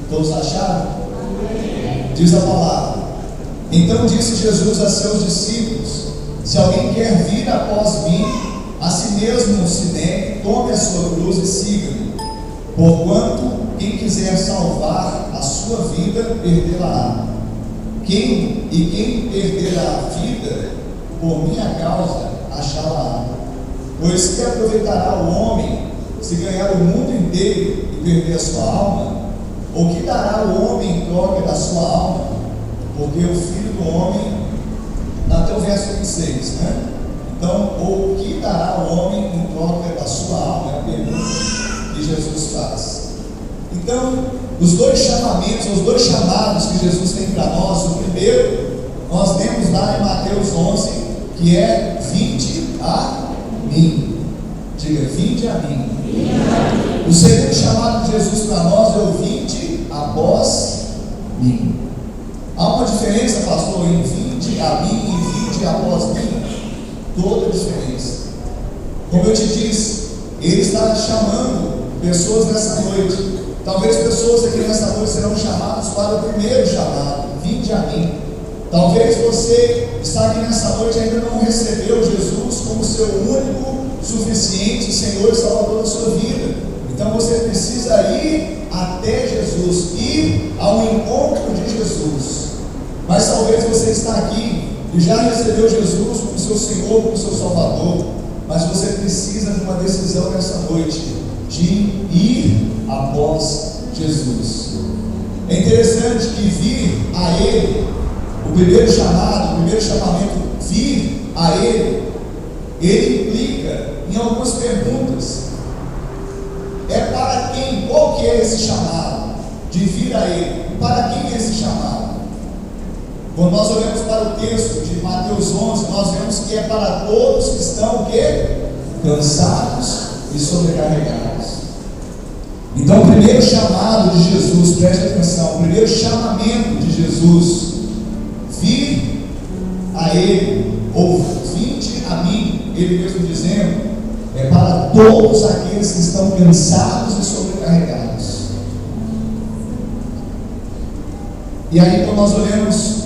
Todos acharam? Diz a palavra: então disse Jesus a seus discípulos: se alguém quer vir após mim, a si mesmo se negue, tome a sua cruz e siga-me. Porquanto quem quiser salvar a sua vida, perdê-la-á. Quem perder a vida por minha causa, achá-la-á. Pois que aproveitará o homem se ganhar o mundo inteiro e perder a sua alma? Ou que dará o homem em troca da sua alma? Porque o Filho do Homem, até o verso 26, né? Então, ou que dará o homem em troca da sua alma? É a pergunta que Jesus faz. Então, os dois chamamentos, os dois chamados que Jesus tem para nós: o primeiro, nós vemos lá em Mateus 11, que é: vinde a mim. Diga, vinde a mim. O segundo chamado de Jesus para nós é o: vinde após mim. Há uma diferença, pastor, em vinde a mim e vinde após mim? Toda a diferença. Como eu te disse, Ele está chamando pessoas nessa noite. Talvez pessoas aqui nessa noite serão chamadas para o primeiro chamado: vinde a mim. Talvez você está aqui nessa noite e ainda não recebeu Jesus como seu único, suficiente Senhor e Salvador da sua vida. Então você precisa ir até Jesus, ir ao encontro de Jesus. Mas talvez você está aqui e já recebeu Jesus como seu Senhor, como seu Salvador, mas você precisa de uma decisão nessa noite, de ir após Jesus. É interessante que vir a Ele, o primeiro chamado, o primeiro chamamento, vir a Ele, Ele implica em algumas perguntas. É para quem? Qual que é esse chamado de vir a Ele? Para quem é esse chamado? Quando nós olhamos para o texto de Mateus 11, nós vemos que é para todos que estão o quê? Cansados e sobrecarregados. Então, o primeiro chamado de Jesus, preste atenção, o primeiro chamamento de Jesus, vir a Ele, ou vinde a mim, Ele mesmo dizendo, é para todos aqueles que estão cansados e sobrecarregados. E aí, quando nós olhamos,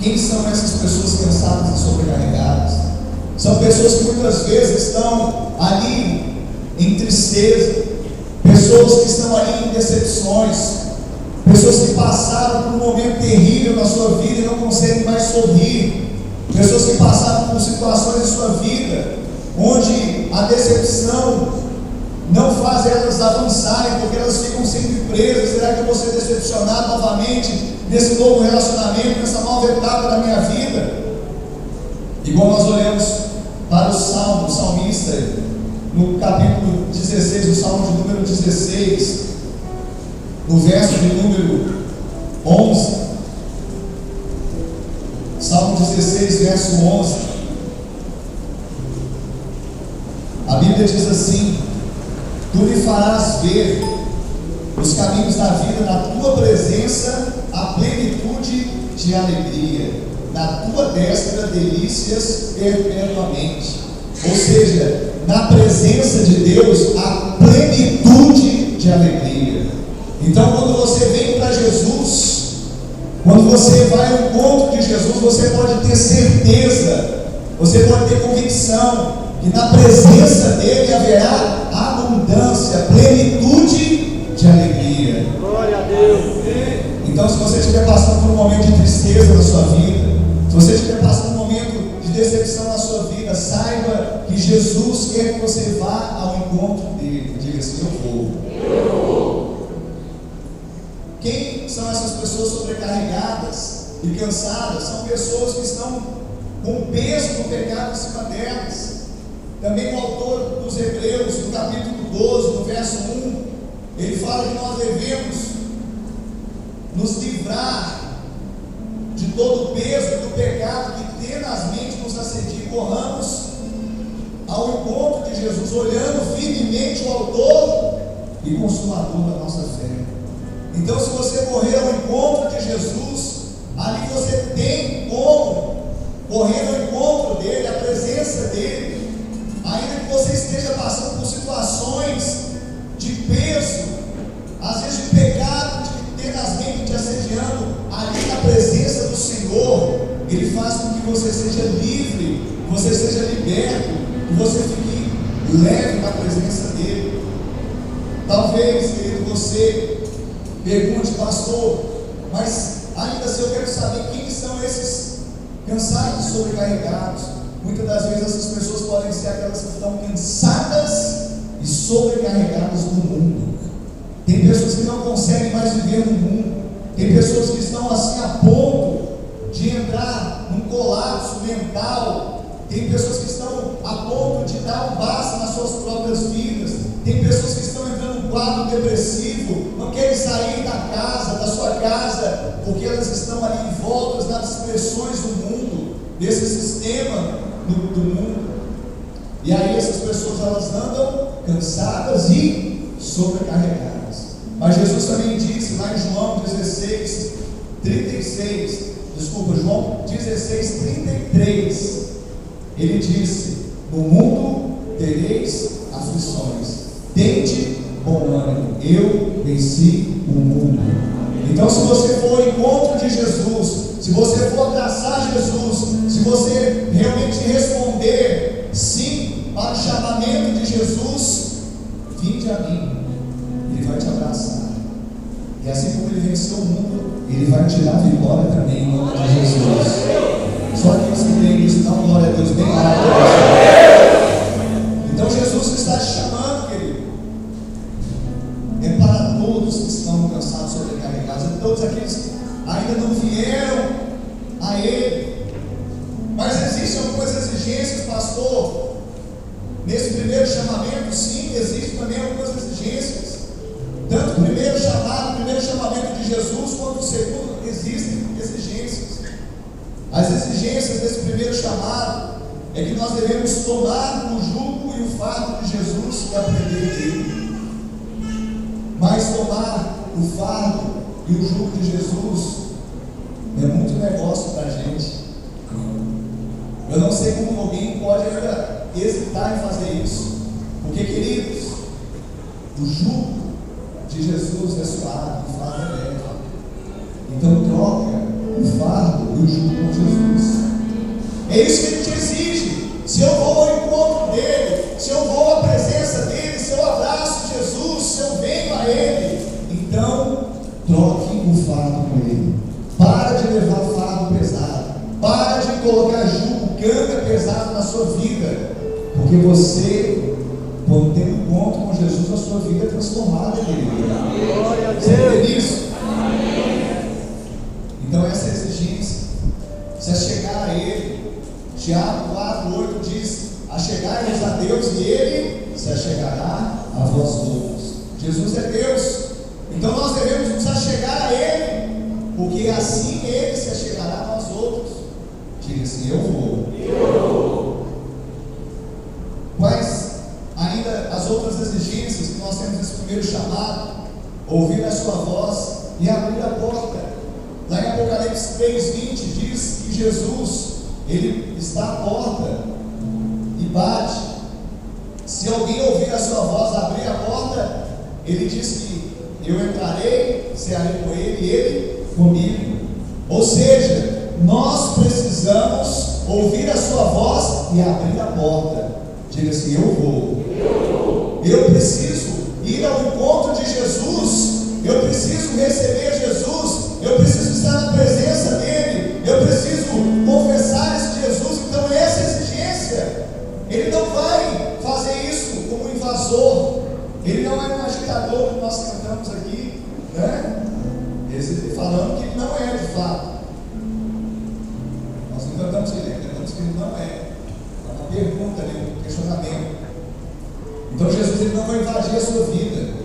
quem são essas pessoas cansadas e sobrecarregadas? São pessoas que muitas vezes estão ali em tristeza, pessoas que estão ali em decepções, pessoas que passaram por um momento terrível na sua vida e não conseguem mais sorrir, pessoas que passaram por situações em sua vida onde a decepção não faz elas avançarem, porque elas ficam sempre presas. Será que eu vou ser decepcionado novamente nesse novo relacionamento, nessa nova etapa da minha vida? Igual nós olhamos para o Salmo, o salmista, no capítulo 16, o Salmo de número 16, no verso de número 11, Salmo 16, verso 11, a Bíblia diz assim: tu me farás ver os caminhos da vida, na tua presença a plenitude de alegria, na tua destra delícias perpetuamente. Ou seja, na presença de Deus a plenitude de alegria. Então, quando você vem para Jesus, quando você vai ao encontro de Jesus, você pode ter certeza, você pode ter convicção que na presença dele haverá abundância plenitude de alegria. Glória a Deus. Então, se você estiver passando por um momento de tristeza na sua vida, se você estiver passando por um momento de decepção na sua vida, saiba que Jesus quer que você vá ao encontro dele. Diga assim: eu vou. Quem são essas pessoas sobrecarregadas e cansadas? São pessoas que estão com o peso do pecado em cima delas. Também o autor dos Hebreus, no capítulo 12, no verso 1, ele fala que nós devemos nos livrar de todo o peso do pecado que tenazmente nos assedia. Corramos ao encontro de Jesus, olhando firmemente o autor e consumador da nossa fé. Então, se você correr ao encontro de Jesus, ali você tem como correr ao encontro dele, a presença dele, ainda que você esteja passando por situações de peso, às vezes de pecado, de tenazmente te assediando, ali na presença do Senhor, ele faz com que você seja livre, que você seja liberto, que você fique leve na presença dele. Talvez, querido, você pergunte: pastor, mas ainda assim eu quero saber quem são esses cansados e sobrecarregados. Muitas das vezes essas pessoas podem ser aquelas que estão cansadas e sobrecarregadas do mundo. Tem pessoas que não conseguem mais viver no mundo. Tem pessoas que estão assim a ponto de entrar num colapso mental. Tem pessoas que estão a ponto de dar um basta nas suas próprias vidas. Tem pessoas que estão entrando num quadro depressivo, não querem sair da sua casa, porque elas estão ali envoltas nas pressões do mundo, desse sistema do mundo. E aí essas pessoas, elas andam cansadas e sobrecarregadas. Mas Jesus também disse lá em João 16, 33, João 16, 33, ele disse: no mundo tereis aflições, tende bom ânimo, eu venci o mundo. Então, se você for ao encontro de Jesus, se você for abraçar Jesus, se você realmente responder sim para o chamamento de Jesus, vinde a mim, ele vai te abraçar. E assim como ele venceu o mundo, ele vai te dar vitória também em nome de Jesus. Só que você tem isso, dá uma glória a Deus bem alto. Então Jesus está te chamando, querido. É para todos que estão cansados, sobrecarregados, é todos aqueles que ainda não vieram a Ele. Mas existem algumas exigências, pastor. Nesse primeiro chamamento, sim, existem também algumas exigências. Tanto o primeiro chamamento de Jesus, quanto o segundo, existem exigências. As exigências desse primeiro chamado é que nós devemos tomar o jugo e o fardo de Jesus e aprender dele. Mas tomar o fardo e o jugo de Jesus é muito negócio para a gente. Eu não sei como alguém pode ainda hesitar em fazer isso, porque, queridos, o jugo de Jesus é suave, o fardo é leve. Então troca o fardo e o jugo com Jesus. É isso que ele te exige. Se eu vou ao encontro dele, se eu vou à presença dele, se eu abraço Jesus, se eu venho a ele, então troque o fardo com ele. Para de levar fardo pesado, para de colocar jugo, carga pesado na sua vida, porque você, quando tem um encontro com Jesus, a sua vida é transformada nele. Você crê nisso? Então essa é a exigência. Se chegar a ele, Tiago 4,8 diz: achegai-vos a Deus e ele se achegará a vós outros. Jesus é Deus, então nós devemos nos achegar a ele, porque assim ele se achegará a nós outros. Diga assim: eu vou. Quais ainda as outras exigências que nós temos nesse primeiro chamado? Ouvir a sua voz e abrir a porta. Lá em Apocalipse 3,20 diz que Jesus, ele está à porta e bate. Se alguém ouvir a sua voz, abrir a porta, ele diz que eu entrarei, cearei com ele e ele comigo. Ou seja, nós precisamos ouvir a sua voz e abrir a porta. Diga assim: eu vou. Eu preciso ir ao é agitador como nós cantamos aqui, né? Falando que ele não é de fato. Nós não cantamos que ele é, cantamos que ele não é. É uma pergunta, um questionamento. Então Jesus ele não vai invadir a sua vida.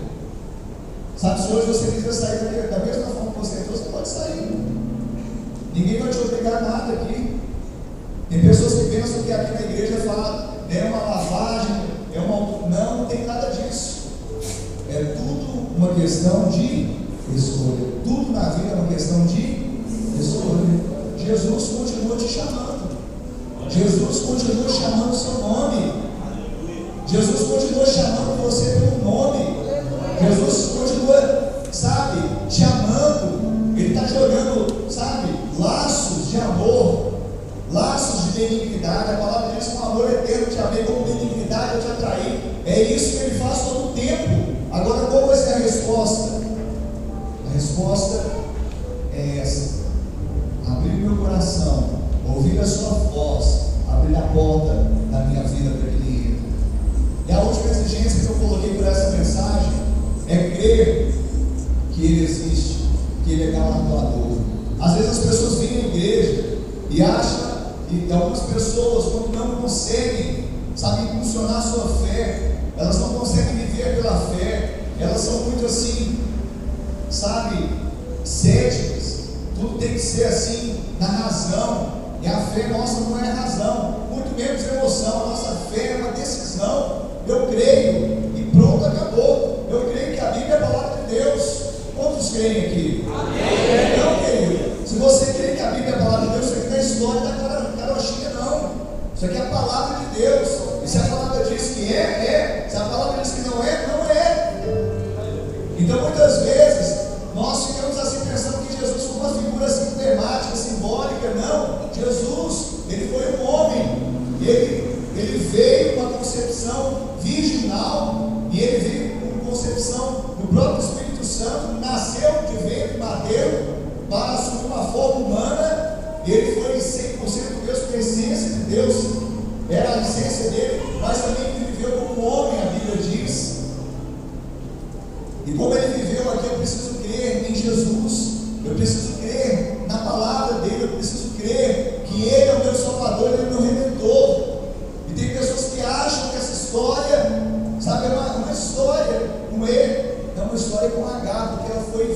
Sabe, se hoje você quiser sair da mesma forma que você entrou, você pode sair. Ninguém vai te obrigar a nada aqui. Tem pessoas que pensam que aqui na igreja fala, é uma lavagem, não tem nada disso. É tudo uma questão de escolha. Tudo na vida é uma questão de escolha. Jesus continua te chamando. Jesus continua chamando o seu nome. Jesus continua chamando você pelo nome. Jesus continua, sabe, te amando. Ele está jogando, sabe, laços de amor, laços de benignidade. A palavra diz que um amor eterno te amei, como benignidade eu te atraí. É isso que ele faz todo o tempo. Agora, qual vai ser a resposta? A resposta é essa: abrir meu coração, ouvir a sua voz, abrir a porta da minha vida para que ele entre. E a última exigência que eu coloquei por essa mensagem é crer que ele existe, que ele é galardoador. Às vezes as pessoas vêm à igreja e acham, e algumas pessoas, quando não conseguem, sabe, impulsionar a sua fé, elas não conseguem viver pela fé, elas são muito assim, sabe, céticas. Tudo tem que ser assim, na razão. E a fé nossa não é razão, muito menos emoção. A nossa fé é uma decisão. Eu creio e pronto, acabou. Eu creio que a Bíblia é a palavra de Deus. Quantos creem aqui? Amém. Não, querido. Se você crê que a Bíblia é a palavra de Deus, isso aqui não é história da carochinha, não. Isso aqui é a palavra de Deus. E se a palavra diz que é. Se a palavra diz que não é, não é. Então muitas vezes nós ficamos assim pensando que Jesus foi uma figura assim emblemática, simbólica. Não. Jesus, ele foi um homem. Ele veio com uma concepção virginal, e ele veio com concepção do próprio Espírito Santo, nasceu de ventre materno para assumir uma forma humana. Ele foi 100% Deus, com a essência de Deus, era a essência dele, mas também ele viveu como um homem, a Bíblia diz. E como ele viveu aqui, eu preciso crer em Jesus, eu preciso crer na palavra dele, eu preciso crer que ele é o meu Salvador, ele é o meu Redentor. E tem pessoas que acham que essa história, sabe, é uma história com E, é uma história com H, porque ela foi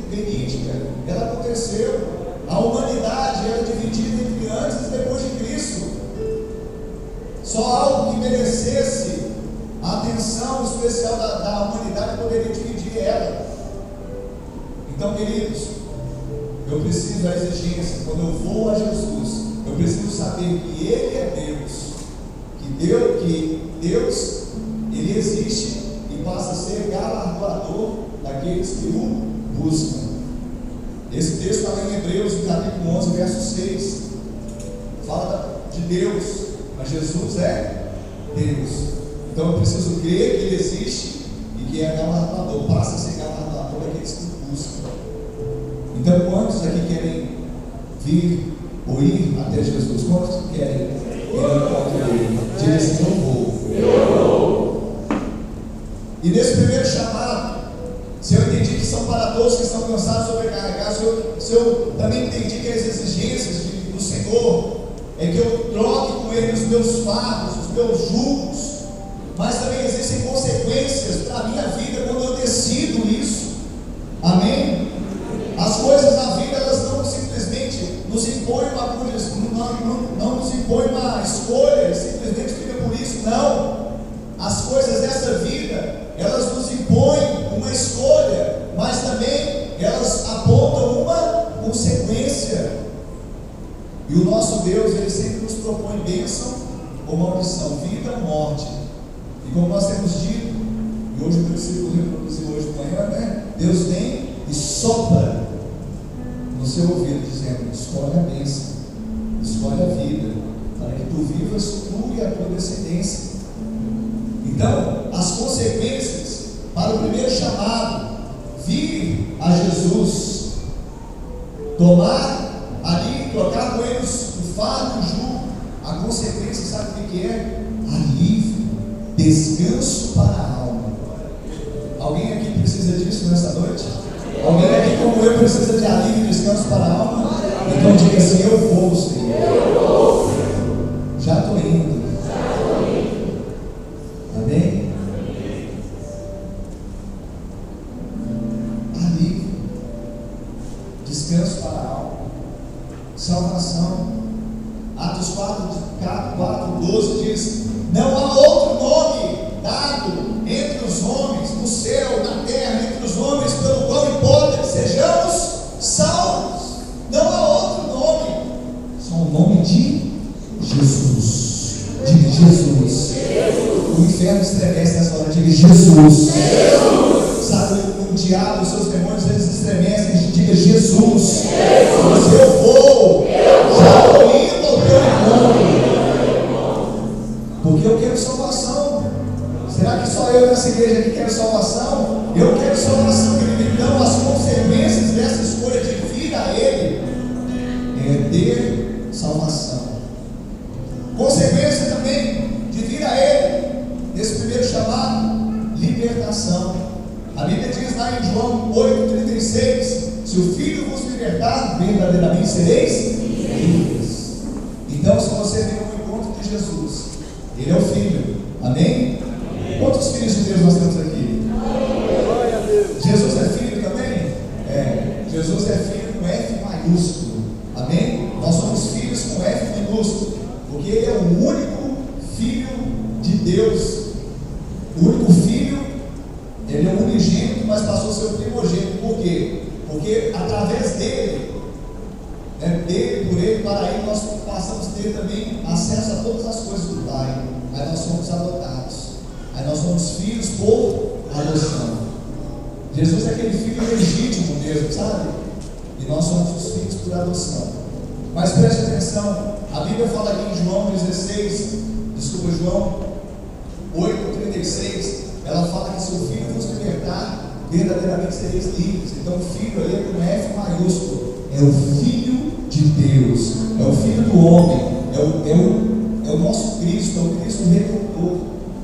verídica, ela aconteceu. A humanidade era dividida entre antes e depois de Cristo. Só algo que merecesse a atenção especial da humanidade poderia dividir ela. Então, queridos, eu preciso da exigência. Quando eu vou a Jesus, eu preciso saber que Ele é Deus, que Deus, Ele existe e passa a ser galardoador daqueles que o buscam. Esse texto está em Hebreus, no capítulo 11, verso 6. Fala de Deus, mas Jesus é Deus. Então eu preciso crer que Ele existe e que é galardoador, passa a ser galardoador daqueles que o buscam. Então, quantos aqui querem vir ou ir até Jesus? Quantos querem ir ao encontro dele? Diga assim: eu vou. E nesse primeiro chamado, se eu entendi que são para todos que estão cansados, sobrecarregados, se eu também entendi que as exigências do Senhor é que eu troque com Ele os meus fardos, os meus julgos, mas também existem consequências para a minha vida quando eu decido isso. Amém? As coisas na vida, elas não simplesmente nos impõem não nos impõem uma escolha, simplesmente fica por isso. Não. As coisas dessa vida, elas nos impõem uma escolha, mas também elas apontam uma consequência. E o nosso Deus, Ele sempre nos propõe bênção ou maldição, vida ou morte. E como nós temos dito, e hoje o versículo reproduziu hoje de manhã, né? Deus vem e sopra no seu ouvido, dizendo: escolhe a bênção, escolhe a vida, para que tu vivas, tu e a tua descendência. Então, as consequências para o primeiro chamado, vir a Jesus, tomar ali, trocar com Ele o fardo e o jugo, a consequência, sabe o que é? Alívio, descanso para a alma. Alguém precisa disso nessa noite? Alguém aqui como eu precisa de alívio e descanso para a alma? Então diga assim: eu vou, Senhor. Já estou indo. Amém? Alívio, descanso para a alma, salvação. Atos 4:12 diz: não há outro nome dado entre os homens, no céu, na terra, entre os homens, pelo qual importa que sejamos salvos. Não há outro nome, só o nome de Jesus. Diga Jesus. O inferno estremece nessa hora. Diga Jesus. Sabe, o diabo, os seus demônios, eles estremecem. Diga Jesus. Eu vou. Já estou indo ao teu encontro. Porque eu quero salvação. Será que só eu nessa igreja aqui quero salvação? Eu quero salvação, querido. Então, as consequências dessa escolha de vir a Ele é ter salvação. Consequência também de vir a Ele, nesse primeiro chamado, libertação. A Bíblia diz lá em João 8,36: se o Filho vos libertar, verdadeiramente sereis livres. Então, se você vem ao encontro de Jesus, Ele é o Filho. Amém? Quantos filhos de Deus nós temos aqui? Jesus é filho também? É. Jesus é filho com F maiúsculo. Amém? Nós somos filhos com F minúsculo, porque Ele é o único Filho de Deus. O único Filho, Ele é o unigênito, mas passou a ser o primogênito. Por quê? Porque através dele, dele, por Ele, para Ele, nós passamos a ter também acesso a todas as coisas do Pai. Aí nós somos adotados. Aí nós somos filhos por adoção. Jesus é aquele filho legítimo mesmo, sabe? E nós somos os filhos por adoção. Mas preste atenção, a Bíblia fala aqui em João 8,36, ela fala que se o Filho vos libertar, verdadeiramente sereis livres. Então o Filho ali é com F maiúsculo, é o Filho de Deus, é o Filho do homem, é o nosso Cristo, é o Cristo Redentor.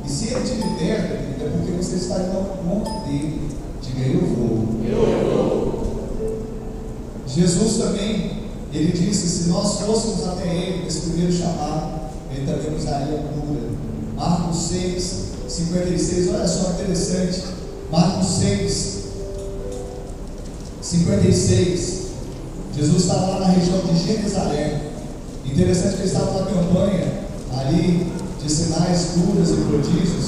E se Ele te liberta, é porque você está indo ao encontro dele. Diga: eu vou. Jesus também, Ele disse: se nós fôssemos até Ele, nesse primeiro chamado, Ele também nos daria cura. Marcos 6:56, olha só interessante. Marcos 6:56. Jesus estava lá na região de Genezaré. Interessante que Ele estava na campanha ali de sinais, curas e prodígios.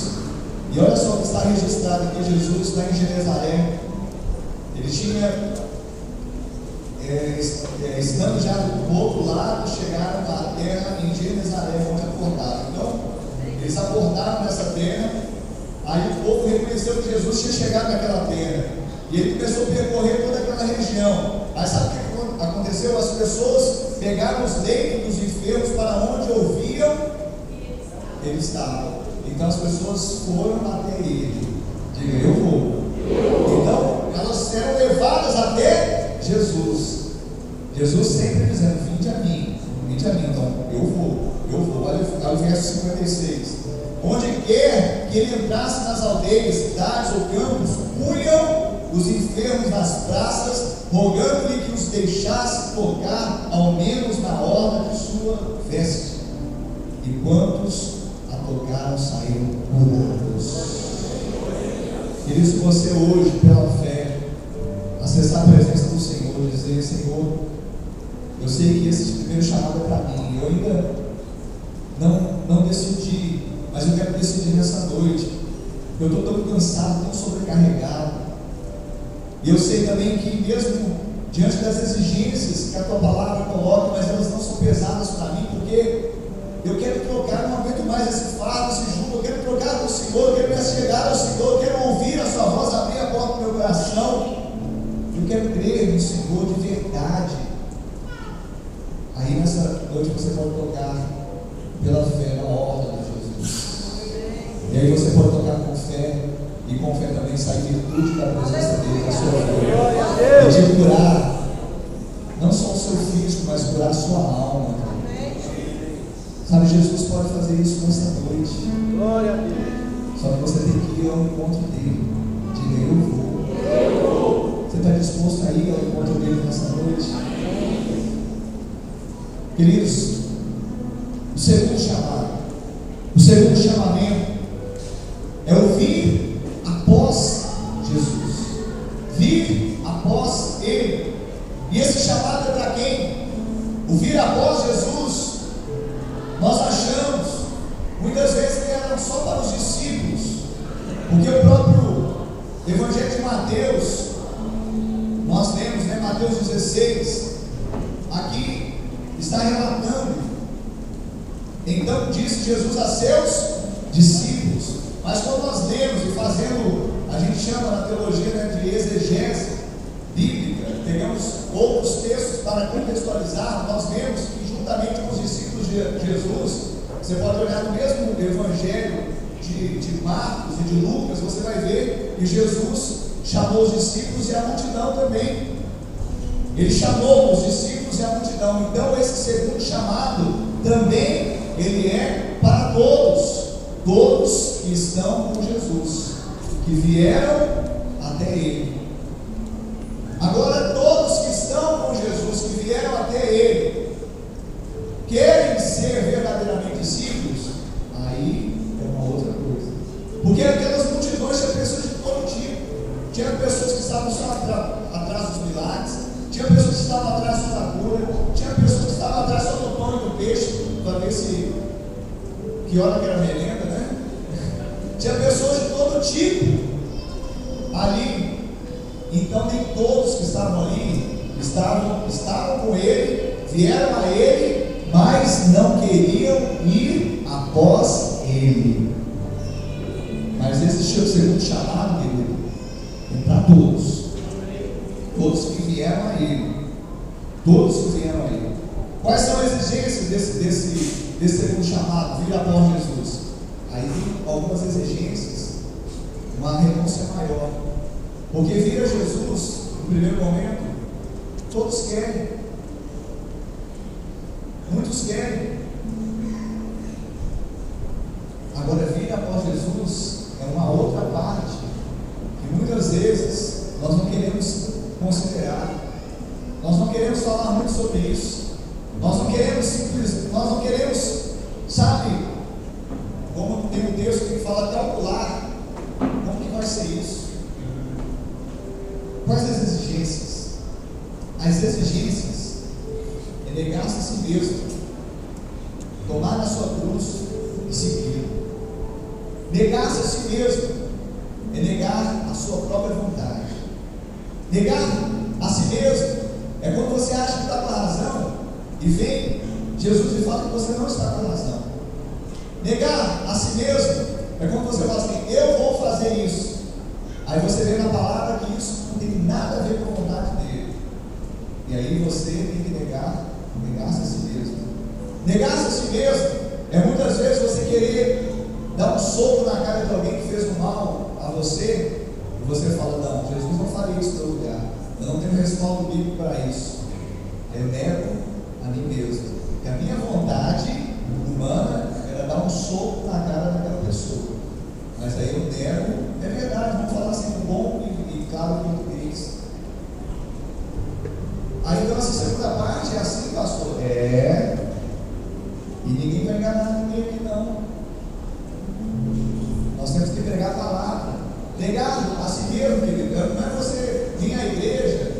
E olha só o que está registrado aqui: Jesus está em Genezaré. Ele tinha, estando já do outro lado, chegaram à terra em Genezaré, onde aportaram. Então, eles aportaram nessa terra. Aí o povo reconheceu que Jesus tinha chegado naquela terra. E ele começou a percorrer toda aquela região. Aí sabe o que aconteceu? As pessoas pegaram os leitos dos enfermos para onde ouviam ele estava. Então as pessoas foram até ele. Diga: eu vou. Então elas eram levadas até Jesus. Jesus sempre dizendo: vinde a mim. Então eu vou. Olha o verso 56. Onde quer que ele entrasse nas aldeias, cidades ou campos, punham os enfermos nas praças, rogando-lhe que os deixasse tocar ao menos na orla de sua veste. E quantos a tocaram saíram curados. Querido, se você hoje, pela fé, acessar a presença do Senhor, dizer: Senhor, eu sei que esse primeiro chamado é para mim, eu ainda não decidi, mas eu quero decidir nessa noite. Eu estou tão cansado, tão sobrecarregado, e eu sei também que mesmo diante das exigências que a Tua Palavra coloca, mas elas não são pesadas para mim, porque eu quero trocar, não aguento mais esse fardo, esse jugo. Eu quero trocar com o Senhor, eu quero me chegar ao Senhor, eu quero ouvir a Sua voz, abrir a porta do meu coração. Eu quero crer no Senhor de verdade. Aí nessa noite você pode tocar pela fé na ordem de Jesus. E aí você pode tocar com fé, e com fé também sair virtude da presença dele na sua vida. E de curar não só o seu físico, mas curar a sua alma. Sabe, Jesus pode fazer isso nessa noite. Glória a Deus. Só que você tem que ir ao encontro dele. Diga: eu vou. Queridos, o segundo chamado, o segundo chamamento é o vir após Jesus, vir após Ele. E esse chamado é para quem? O vir após Jesus, nós achamos, muitas vezes que era só para os discípulos, porque o próprio Evangelho de Mateus, nós lemos, né, Mateus 16, aqui está relatando. Então disse Jesus a seus discípulos. Mas quando nós lemos e fazendo, a gente chama na teologia, né, de exegese bíblica, pegamos outros textos para contextualizar, nós vemos que juntamente com os discípulos de Jesus, você pode olhar no mesmo Evangelho de Marcos e de Lucas, você vai ver que Jesus chamou os discípulos e a multidão também. Ele chamou os discípulos e a multidão. Então esse segundo chamado também ele é para todos que estão com Jesus, que vieram até Ele. Agora todos que estão com Jesus, que vieram até Ele, querem ser verdadeiramente discípulos, aí é uma outra coisa. Porque aquelas multidões tinham pessoas de todo tipo. Tinha pessoas que estavam só atrás dos milagres, tinha pessoas que estavam atrás só da cura, tinha pessoas que estavam atrás só do pão e do peixe, para ver se que hora que era merenda, né? Tinha pessoas de todo tipo ali. Então nem todos que estavam ali estavam com Ele, vieram a Ele, mas não queriam ir após Ele. Mas existe o segundo chamado, querido, é para todos que vieram a Ele, todos que vieram a Ele. Quais são as exigências desse segundo chamado, vir após Jesus? Aí tem algumas exigências, uma renúncia maior. Porque vir a Jesus, no primeiro momento, todos querem, muitos querem. Agora, vir após Jesus é uma outra parte, que muitas vezes nós não queremos considerar, nós não queremos falar muito sobre isso. Nós não queremos, sabe, como tem um texto que fala calcular, como que vai ser isso? Quais as exigências? As exigências é negar-se a si mesmo, tomar a sua cruz e seguir. Negar-se a si mesmo é negar a sua própria vontade. Negar a si mesmo é quando você acha que está com a razão e vem Jesus e fala que você não está com razão. Negar a si mesmo é quando você fala assim: eu vou fazer isso. Aí você vê na palavra que isso não tem nada a ver com a vontade dele. E aí você tem que negar-se a si mesmo. Negar-se a si mesmo é muitas vezes você querer dar um soco na cara de alguém que fez um mal a você, e você fala: não, Jesus não faria isso no meu lugar. Eu não tenho respaldo bíblico para isso. Eu nego a mim mesmo. E a minha vontade humana era dar um soco na cara daquela pessoa. Mas aí eu nego, é verdade, vamos falar assim, bom e claro português. Aí então essa segunda parte é assim, pastor? É. E ninguém vai enganar ninguém aqui não. Nós temos que pregar a palavra. Negar a si mesmo, querido. Não é você vir à igreja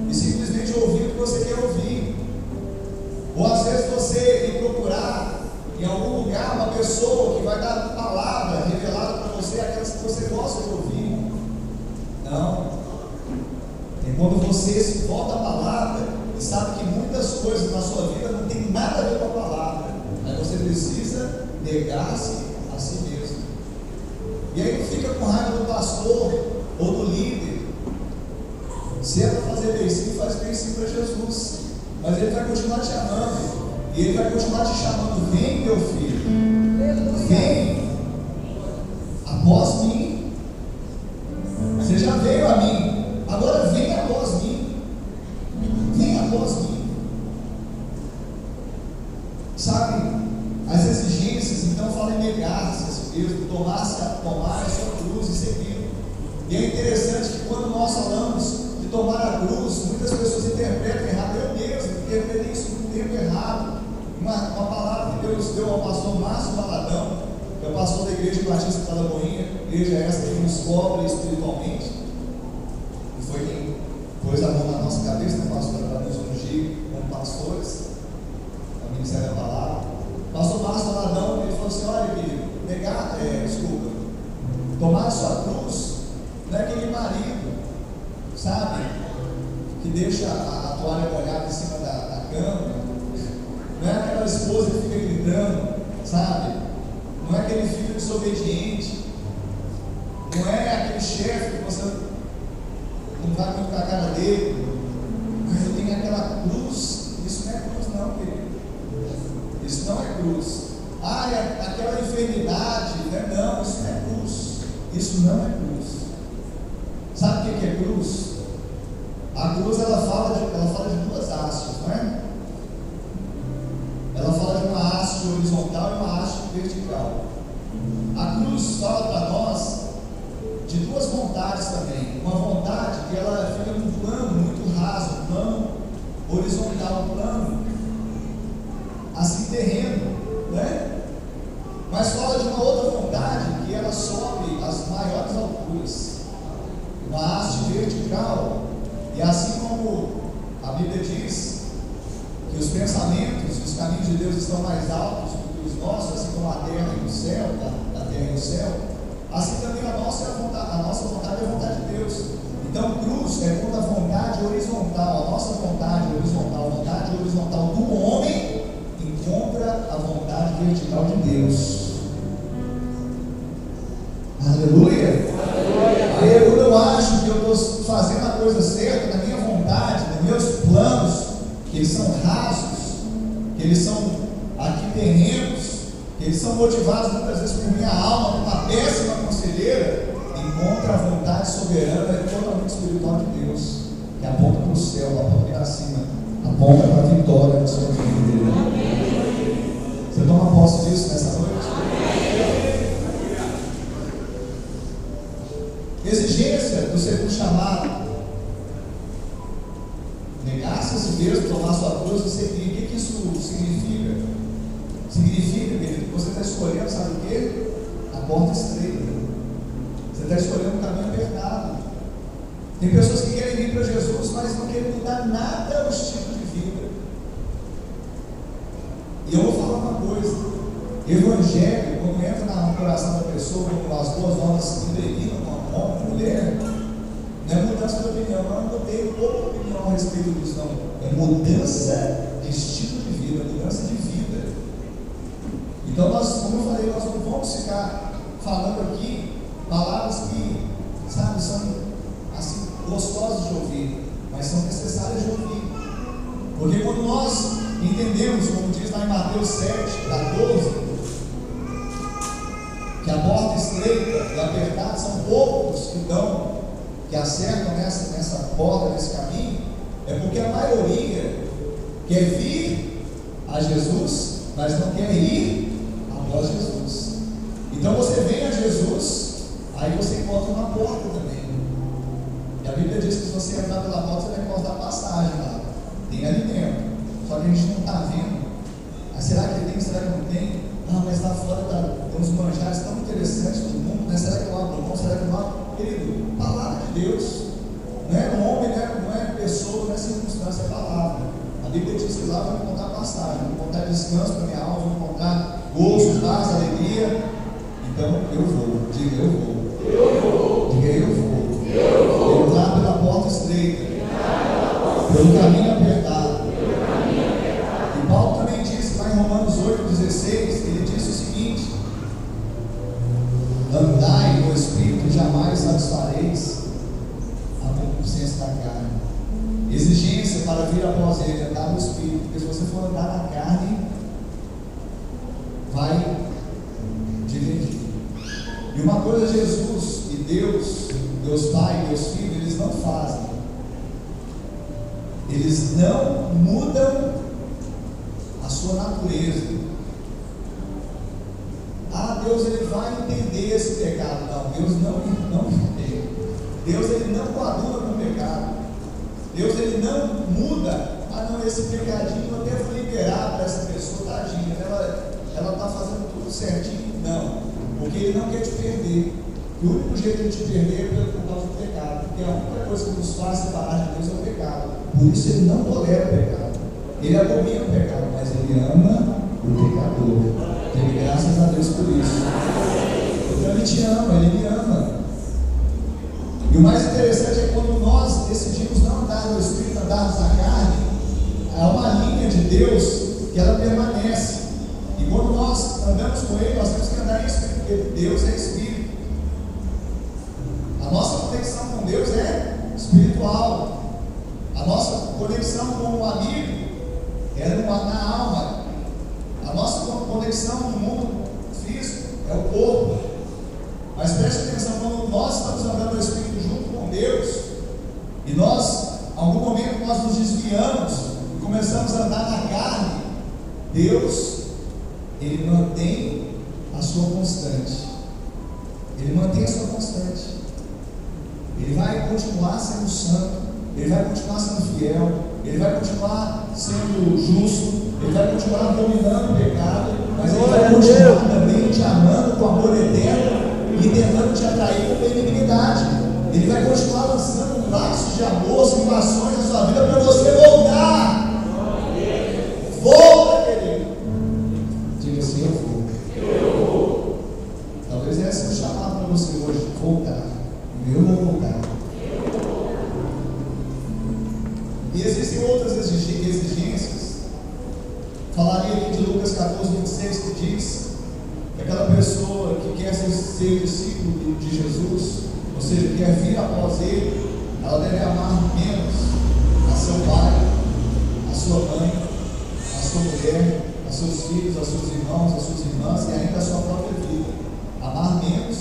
e simplesmente ouvir o que você quer ouvir. Ou às vezes você ir procurar em algum lugar uma pessoa que vai dar palavra revelada para você, aquelas que você gosta de ouvir. Não. É quando você se volta à palavra e sabe que muitas coisas na sua vida não tem nada a ver com a palavra. Aí você precisa negar-se a si mesmo. E aí não fica com raiva do pastor ou do líder. Se é para fazer bem-sim, faz bem-sim para Jesus. Mas Ele vai continuar te amando. E Ele vai continuar te chamando: vem, meu filho, vem após mim. Você já veio a mim, agora vem após mim. Vem após mim. Sabe, as exigências então falam em negar-se a si mesmo, tomar a sua cruz e seguir. E é interessante que quando nós falamos de tomar a cruz, muitas pessoas interpretam errado. Eu mesmo interpretei isso no tempo errado. Uma palavra que Deus deu ao pastor Márcio Valadão, que é o pastor da Igreja Batista da Lagoinha, igreja essa que nos cobre espiritualmente, e foi quem pôs a mão na nossa cabeça, né, pastor, para nos ungir como pastores, no Ministério da Palavra. O pastor Márcio Valadão, ele falou assim: olha, querido, tomar a sua cruz não é aquele marido, sabe, que deixa a toalha molhada em cima da cama, não é aquela esposa que fica gritando, sabe, não é aquele filho desobediente, não é aquele chefe que você não vai muito com a cara dele, mas eu tenho aquela cruz. Isso não é cruz não, querido, isso não é cruz. É aquela enfermidade, né? Não, isso não é cruz, isso não é cruz. Sabe o que é cruz? A cruz ela fala de duas hastes, não é? Ela fala de uma haste horizontal e uma haste vertical. A cruz fala para nós de duas vontades também. Uma vontade que ela fica num plano muito raso, um plano horizontal, um plano assim terreno, né? Mas fala de uma outra vontade que ela sobe às maiores alturas, uma haste vertical. E assim como a Bíblia diz que os pensamentos e os caminhos de Deus estão mais altos do que os nossos, assim como a terra e o céu, a terra e o céu, assim também a nossa vontade é a vontade de Deus. Então cruz é quando a vontade horizontal, a nossa vontade horizontal, a vontade horizontal do homem encontra a vontade vertical de Deus. Aleluia! Aí quando eu acho que eu estou fazendo a coisa certa, na minha vontade, nos meus planos, que eles são rasos, que eles são aqui terrenos, que eles são motivados muitas vezes por minha alma, por uma péssima conselheira, encontra a vontade soberana e totalmente espiritual de Deus, que aponta para o céu, aponta para cima, aponta para a vitória da sua vida. Você toma posse disso nessa noite? Exigência do segundo chamado. Negar-se a si mesmo, tomar sua cruz e seguir. O que isso significa? Significa, querido, que você está escolhendo, sabe o quê? A porta estreita. Você está escolhendo um caminho apertado. Tem pessoas que querem vir para Jesus, mas não querem mudar nada no estilo de vida. E eu vou falar uma coisa. Evangelho, quando entra no coração da pessoa, como as boas novas impregnam com homem, mulher, não é mudança de opinião. Eu não tenho pouca opinião a respeito disso, não. É mudança de estilo de vida, mudança de vida. Então nós, como eu falei, nós não vamos ficar falando aqui palavras que, sabe, são assim, gostosas de ouvir, mas são necessárias de ouvir. Porque quando nós entendemos, como diz lá em Mateus 7, da 12, que a porta estreita e apertada são poucos que acertam nessa porta, nesse caminho, é porque a maioria quer vir a Jesus, mas não quer ir após Jesus. Então você vem a Jesus, aí você encontra uma porta também. E a Bíblia diz que se você entrar pela porta, você vai encontrar passagem lá. Tem alimento. Só que a gente não está vendo. Será que tem? Será que não tem? Mas lá fora tem uns manjares tão interessantes do mundo, né? Será que eu abro mão? Será que eu não abro? Querido, palavra de Deus. Não é homem, não é pessoa, não é circunstância, é palavra. A Bíblia diz que lá eu vou encontrar passagem, vou encontrar descanso para minha alma, vou encontrar gozo, paz, alegria. Então eu vou. Diga, eu vou. Eu vou. Diga, eu vou. Eu vou. Entrar pela porta estreita. Pelo caminho apertado. E Paulo também disse lá em Romanos 8,16, ele disse o seguinte: andai no Espírito, jamais satisfareis a concupiscência da carne. Exigência para vir após ele, andar no Espírito, porque se você for andar na carne, vai dividir. E uma coisa Jesus e Deus Pai, Deus Filho, eles não fazem. Eles não mudam a sua natureza. Deus ele vai entender esse pecado. Não, Deus não entende. Deus ele não coaduna com o pecado. Deus ele não muda ah não, esse pecadinho eu até vou liberar para essa pessoa, tadinha, ela está fazendo tudo certinho. Não, porque ele não quer te perder. E o único jeito de ele te perder é por causa do pecado, porque a única coisa que nos faz separar de Deus é o pecado. Por isso ele não tolera o pecado. Ele abomina o pecado, mas ele ama o pecador. Dê graças a Deus por isso. Então ele te ama, ele me ama. E o mais interessante é quando nós decidimos não andar no Espírito, andarmos na carne, há uma linha de Deus que ela permanece. E quando nós andamos com Ele, nós temos que andar em Espírito, porque Deus é Espírito. A nossa conexão com Deus é espiritual. A nossa conexão com o amigo é na alma. A nossa conexão no mundo físico é o corpo. Mas preste atenção, quando nós estamos andando no Espírito junto com Deus, e nós, em algum momento, nós nos desviamos e começamos a andar na carne, Deus, Ele mantém a sua constante. Ele mantém a sua constante. Ele vai continuar sendo santo, Ele vai continuar sendo fiel, Ele vai continuar sendo justo, Ele vai continuar dominando o pecado, mas Ele vai continuar também te amando com amor eterno e tentando te atrair com benignidade. Ele vai continuar lançando laços de amor, situações na sua vida para você voltar. Volta, querido. Diga assim: eu vou. Talvez esse seja o chamado para você hoje: voltar. Eu vou voltar. E existem outras exigências. Falaria aqui de Lucas 14, 26, que diz que aquela pessoa que quer ser discípulo de Jesus, ou seja, quer vir após Ele, ela deve amar menos a seu pai, a sua mãe, a sua mulher, a seus filhos, a seus irmãos, as suas irmãs e ainda a sua própria vida. Amar menos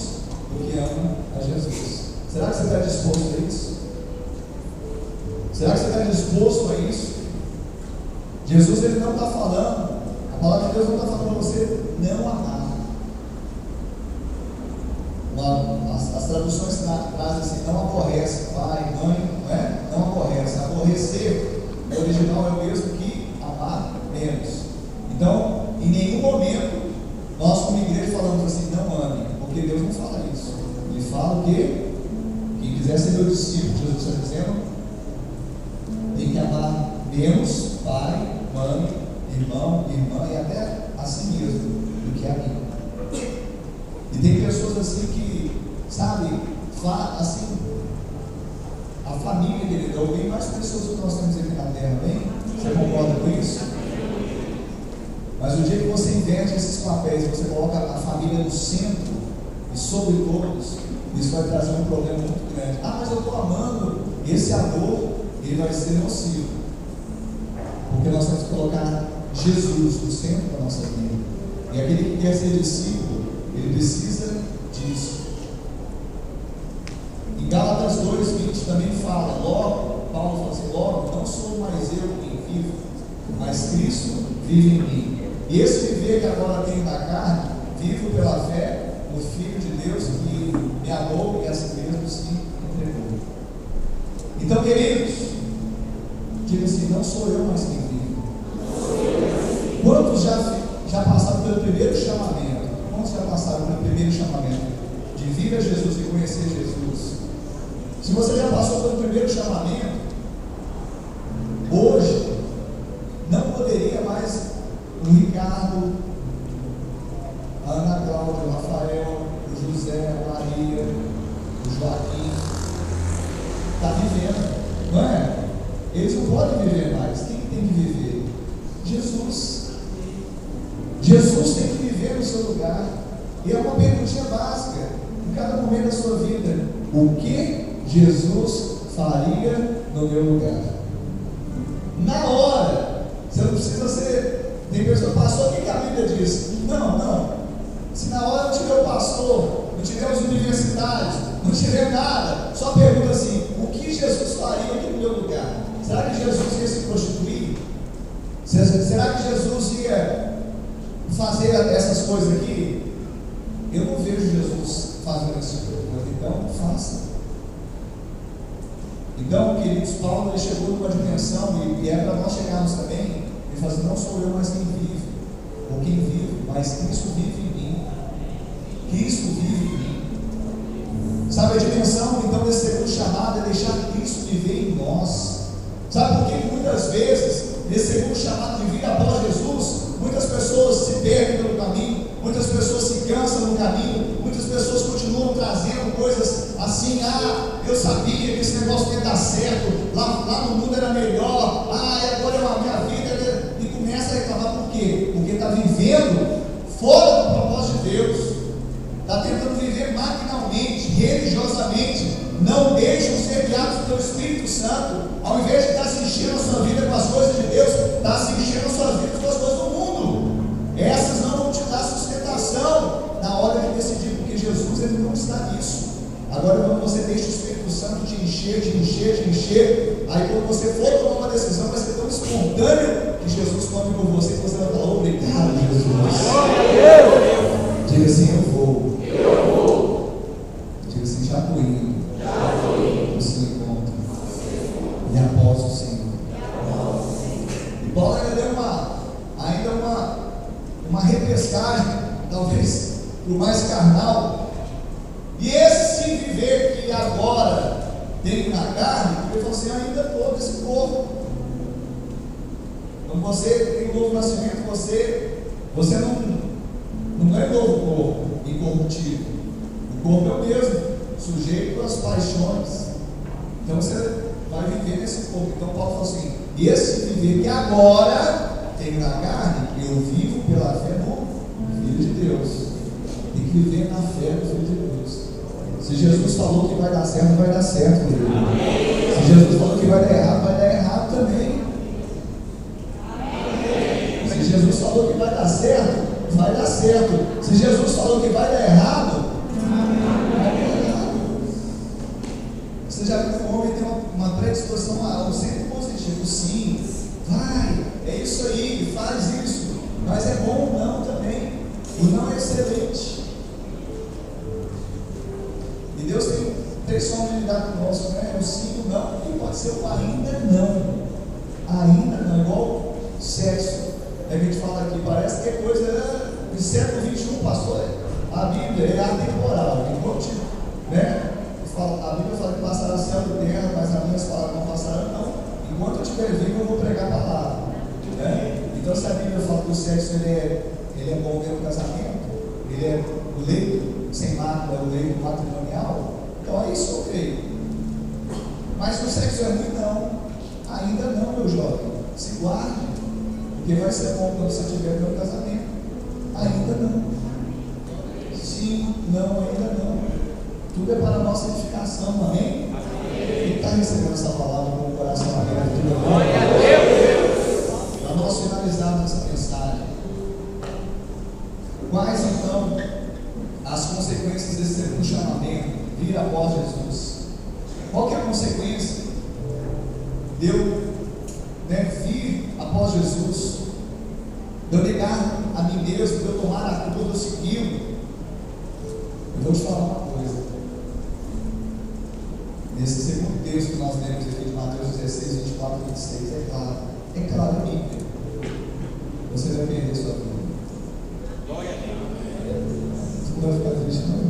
do que ama a Jesus. Será que você está disposto a isso? Será que você está disposto a isso? Jesus, Ele não está falando, a palavra de Deus não está falando para você não amar. As traduções trazem assim: não aborrece pai, mãe, não é? Não aborrece. Aborrecer, no original, é o mesmo que amar menos. Então, em nenhum momento, nós como igreja falamos assim: não ame, porque Deus não fala isso. Ele fala o quê? Quem quiser ser meu discípulo, Jesus está dizendo, tem que amar menos pai, mãe, irmão, irmã e até a si mesmo do que a mim. E tem pessoas assim que, sabe, assim, a família dele é o bem mais precioso que nós temos aqui na terra, bem? Você concorda com isso? Mas o dia que você inverte esses papéis, você coloca a família no centro e sobre todos, isso vai trazer um problema muito grande. Ah, mas eu estou amando. Esse amor, ele vai ser nocivo, porque nós temos que colocar Jesus no centro da nossa vida. E aquele que quer ser discípulo, ele precisa disso. Em Gálatas 2:20 também fala, logo, Paulo fala assim: logo, não sou mais eu quem vivo, mas Cristo vive em mim. E esse viver que agora tenho na carne, vivo pela fé no Filho de Deus que me amou e a si mesmo se entregou. Então, queridos, diga assim: não sou eu mais quem vive. Quantos já passaram pelo primeiro chamamento? Quantos já passaram pelo primeiro chamamento? De vir a Jesus e conhecer Jesus. Se você já passou pelo primeiro chamamento, hoje não poderia mais o Ricardo, a Ana Cláudia, o Rafael, o José, a Maria, o Joaquim está vivendo, não é? Eles não podem viver mais. Quem tem que viver? Jesus. Jesus tem que viver no seu lugar. E é uma perguntinha básica em cada momento da sua vida: o que Jesus faria no meu lugar? Na hora. Você não precisa ser. Tem pessoa, pastor, o que a Bíblia diz? Não. Se na hora não tiver o pastor, não tiver os universitários, não tiver nada, só pergunta assim: o que Jesus faria aqui no meu lugar? Será que Jesus ia se prostituir? Será que Jesus ia fazer essas coisas aqui? Eu não vejo Jesus fazendo essas coisas, então faça. Então, queridos, Paulo ele chegou numa dimensão, e é para nós chegarmos também. Ele fala assim: não sou eu mais quem vive, ou quem vive, mas Cristo vive em mim. Cristo vive em mim. Sabe a dimensão, então, desse segundo chamado é deixar Cristo viver em nós. Sabe por que muitas vezes, nesse segundo chamado de vida após Jesus, muitas pessoas se perdem pelo caminho, muitas pessoas se cansam no caminho, muitas pessoas continuam trazendo coisas assim: eu sabia que esse negócio ia dar certo, lá no mundo era melhor, agora é a minha vida, e começa a reclamar. Por quê? Porque está vivendo fora do propósito de Deus, está tentando viver maquinalmente, religiosamente. Não deixam ser guiados pelo Espírito Santo. Ao invés de estar se enchendo a sua vida com as coisas de Deus, está se enchendo a sua vida com as coisas do mundo. Essas não vão te dar sustentação na hora de decidir, porque Jesus ele não está nisso. Agora, quando você deixa o Espírito Santo te encher, aí quando você for tomar uma decisão, vai ser tão espontâneo que Jesus come por você, que você vai falar: obrigado, Jesus. Diga assim: eu vou. Diga assim: já estou indo. O seu encontro. E após o Senhor. E Paulo ainda deu uma repescagem, talvez por mais carnal. E esse sim viver que agora tem na carne, ele falou assim: ainda estou nesse corpo. Quando você tem um novo nascimento, você não é novo corpo incorruptível. O corpo é o mesmo, sujeito às paixões. Então você vai viver nesse corpo. Então Paulo falou assim: esse viver que agora tenho na carne, eu vivo pela fé no Filho de Deus. Tem que viver na fé no Filho de Deus. Se Jesus falou que vai dar certo, vai dar certo, querido. Se Jesus falou que vai dar errado também. Se Jesus falou que vai dar certo, vai dar certo. Se Jesus falou que vai dar errado, vai dar errado. Você já viu que o homem tem uma predisposição a algo sempre positivo? Sim, vai, é isso aí, faz isso. Mas é bom o não também. O não é excelente. E Deus tem três formas de lidar conosco, né? O sim, o não, e pode ser o ainda não. Ainda não, igual sexo. É que a gente fala aqui, parece que é coisa do século XXI, pastor. A Bíblia é atemporal. Enquanto, né? A Bíblia fala que passará céu e terra, mas as minhas palavras não passarão, não. Enquanto eu estiver vivo, eu vou pregar a palavra. Né? Então, se a Bíblia fala que o sexo ele é bom dentro do casamento, ele é o leito sem mácula, é o leito matrimonial, então é isso, ok. Mas o sexo é ruim, não. Ainda não, meu jovem. Se guarde, porque vai ser bom quando você estiver no casamento. Ainda não. Sim, não, ainda não. Tudo é para a nossa edificação, amém? Quem está recebendo essa palavra com o coração aberto? Glória a Deus! Para nós finalizarmos essa mensagem, quais então as consequências desse segundo chamamento, vir após Jesus? Qual que é a consequência de eu vir após Jesus, de eu negar a mim mesmo, de eu tomar a cruz, de eu segui-lo? Eu vou te falar uma coisa. Nesse segundo texto que nós lemos aqui de Mateus 16, 24 e 26, é claro a Bíblia. Você vai perder sua vida. Glória a Deus. Você não vai ficar triste, não.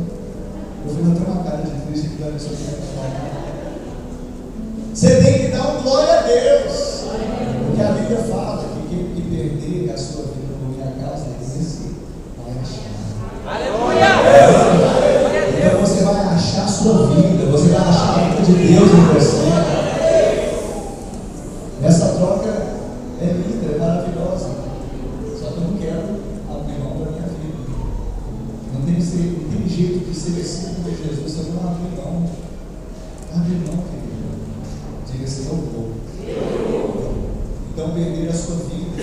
Eu fiz até uma cara de triste que deve ser Você tem que dar um glória a Deus. Porque a Bíblia fala que quem que perder a sua vida por minha causa, esse vai achar. Aleluia! Então você vai achar a sua vida, você vai achar a vida de Deus em você. Essa troca é linda, é maravilhosa. Só que eu não quero abrir mão da minha vida. Não tem jeito de ser discípulo de Jesus se eu não abrir mão. Abre mão, querido. Diga assim: eu vou. Então perder a sua vida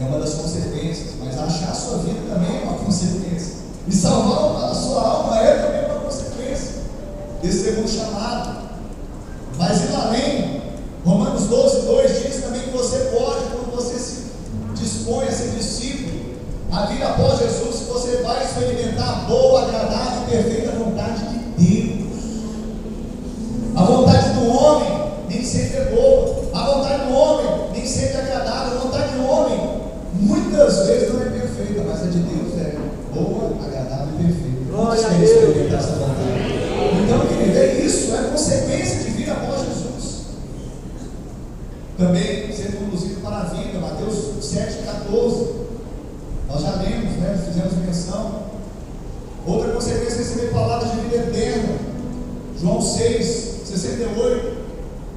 é uma das consequências, mas achar a sua vida também é uma consequência. E salvar a sua alma é também uma consequência desse segundo chamado. Mas indo além, Romanos 12, 2 diz também que você pode, quando você se dispõe a ser discípulo, a vir após Jesus, você vai experimentar a boa, agradável e perfeita vontade de Deus. A vontade de nem sempre é boa. A vontade do homem nem sempre é agradável. A vontade do homem muitas vezes não é perfeita, mas a de Deus é boa, agradável e perfeita. Glória a Deus. Deus. Essa vontade. Então, querido, é isso, é consequência de vir após Jesus. Também ser conduzido para a vida, Mateus 7,14. Nós já lemos, né? Fizemos menção. Outra consequência é receber palavras de vida eterna. João 6,68.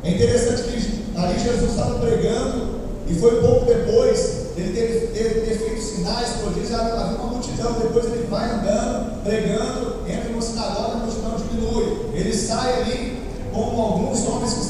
É interessante que ali Jesus estava pregando, e foi pouco depois ele ter feito sinais, prodígios, havia uma multidão. Depois ele vai andando, pregando, entra numa sinagoga, a multidão diminui. Ele sai ali com alguns homens que estavam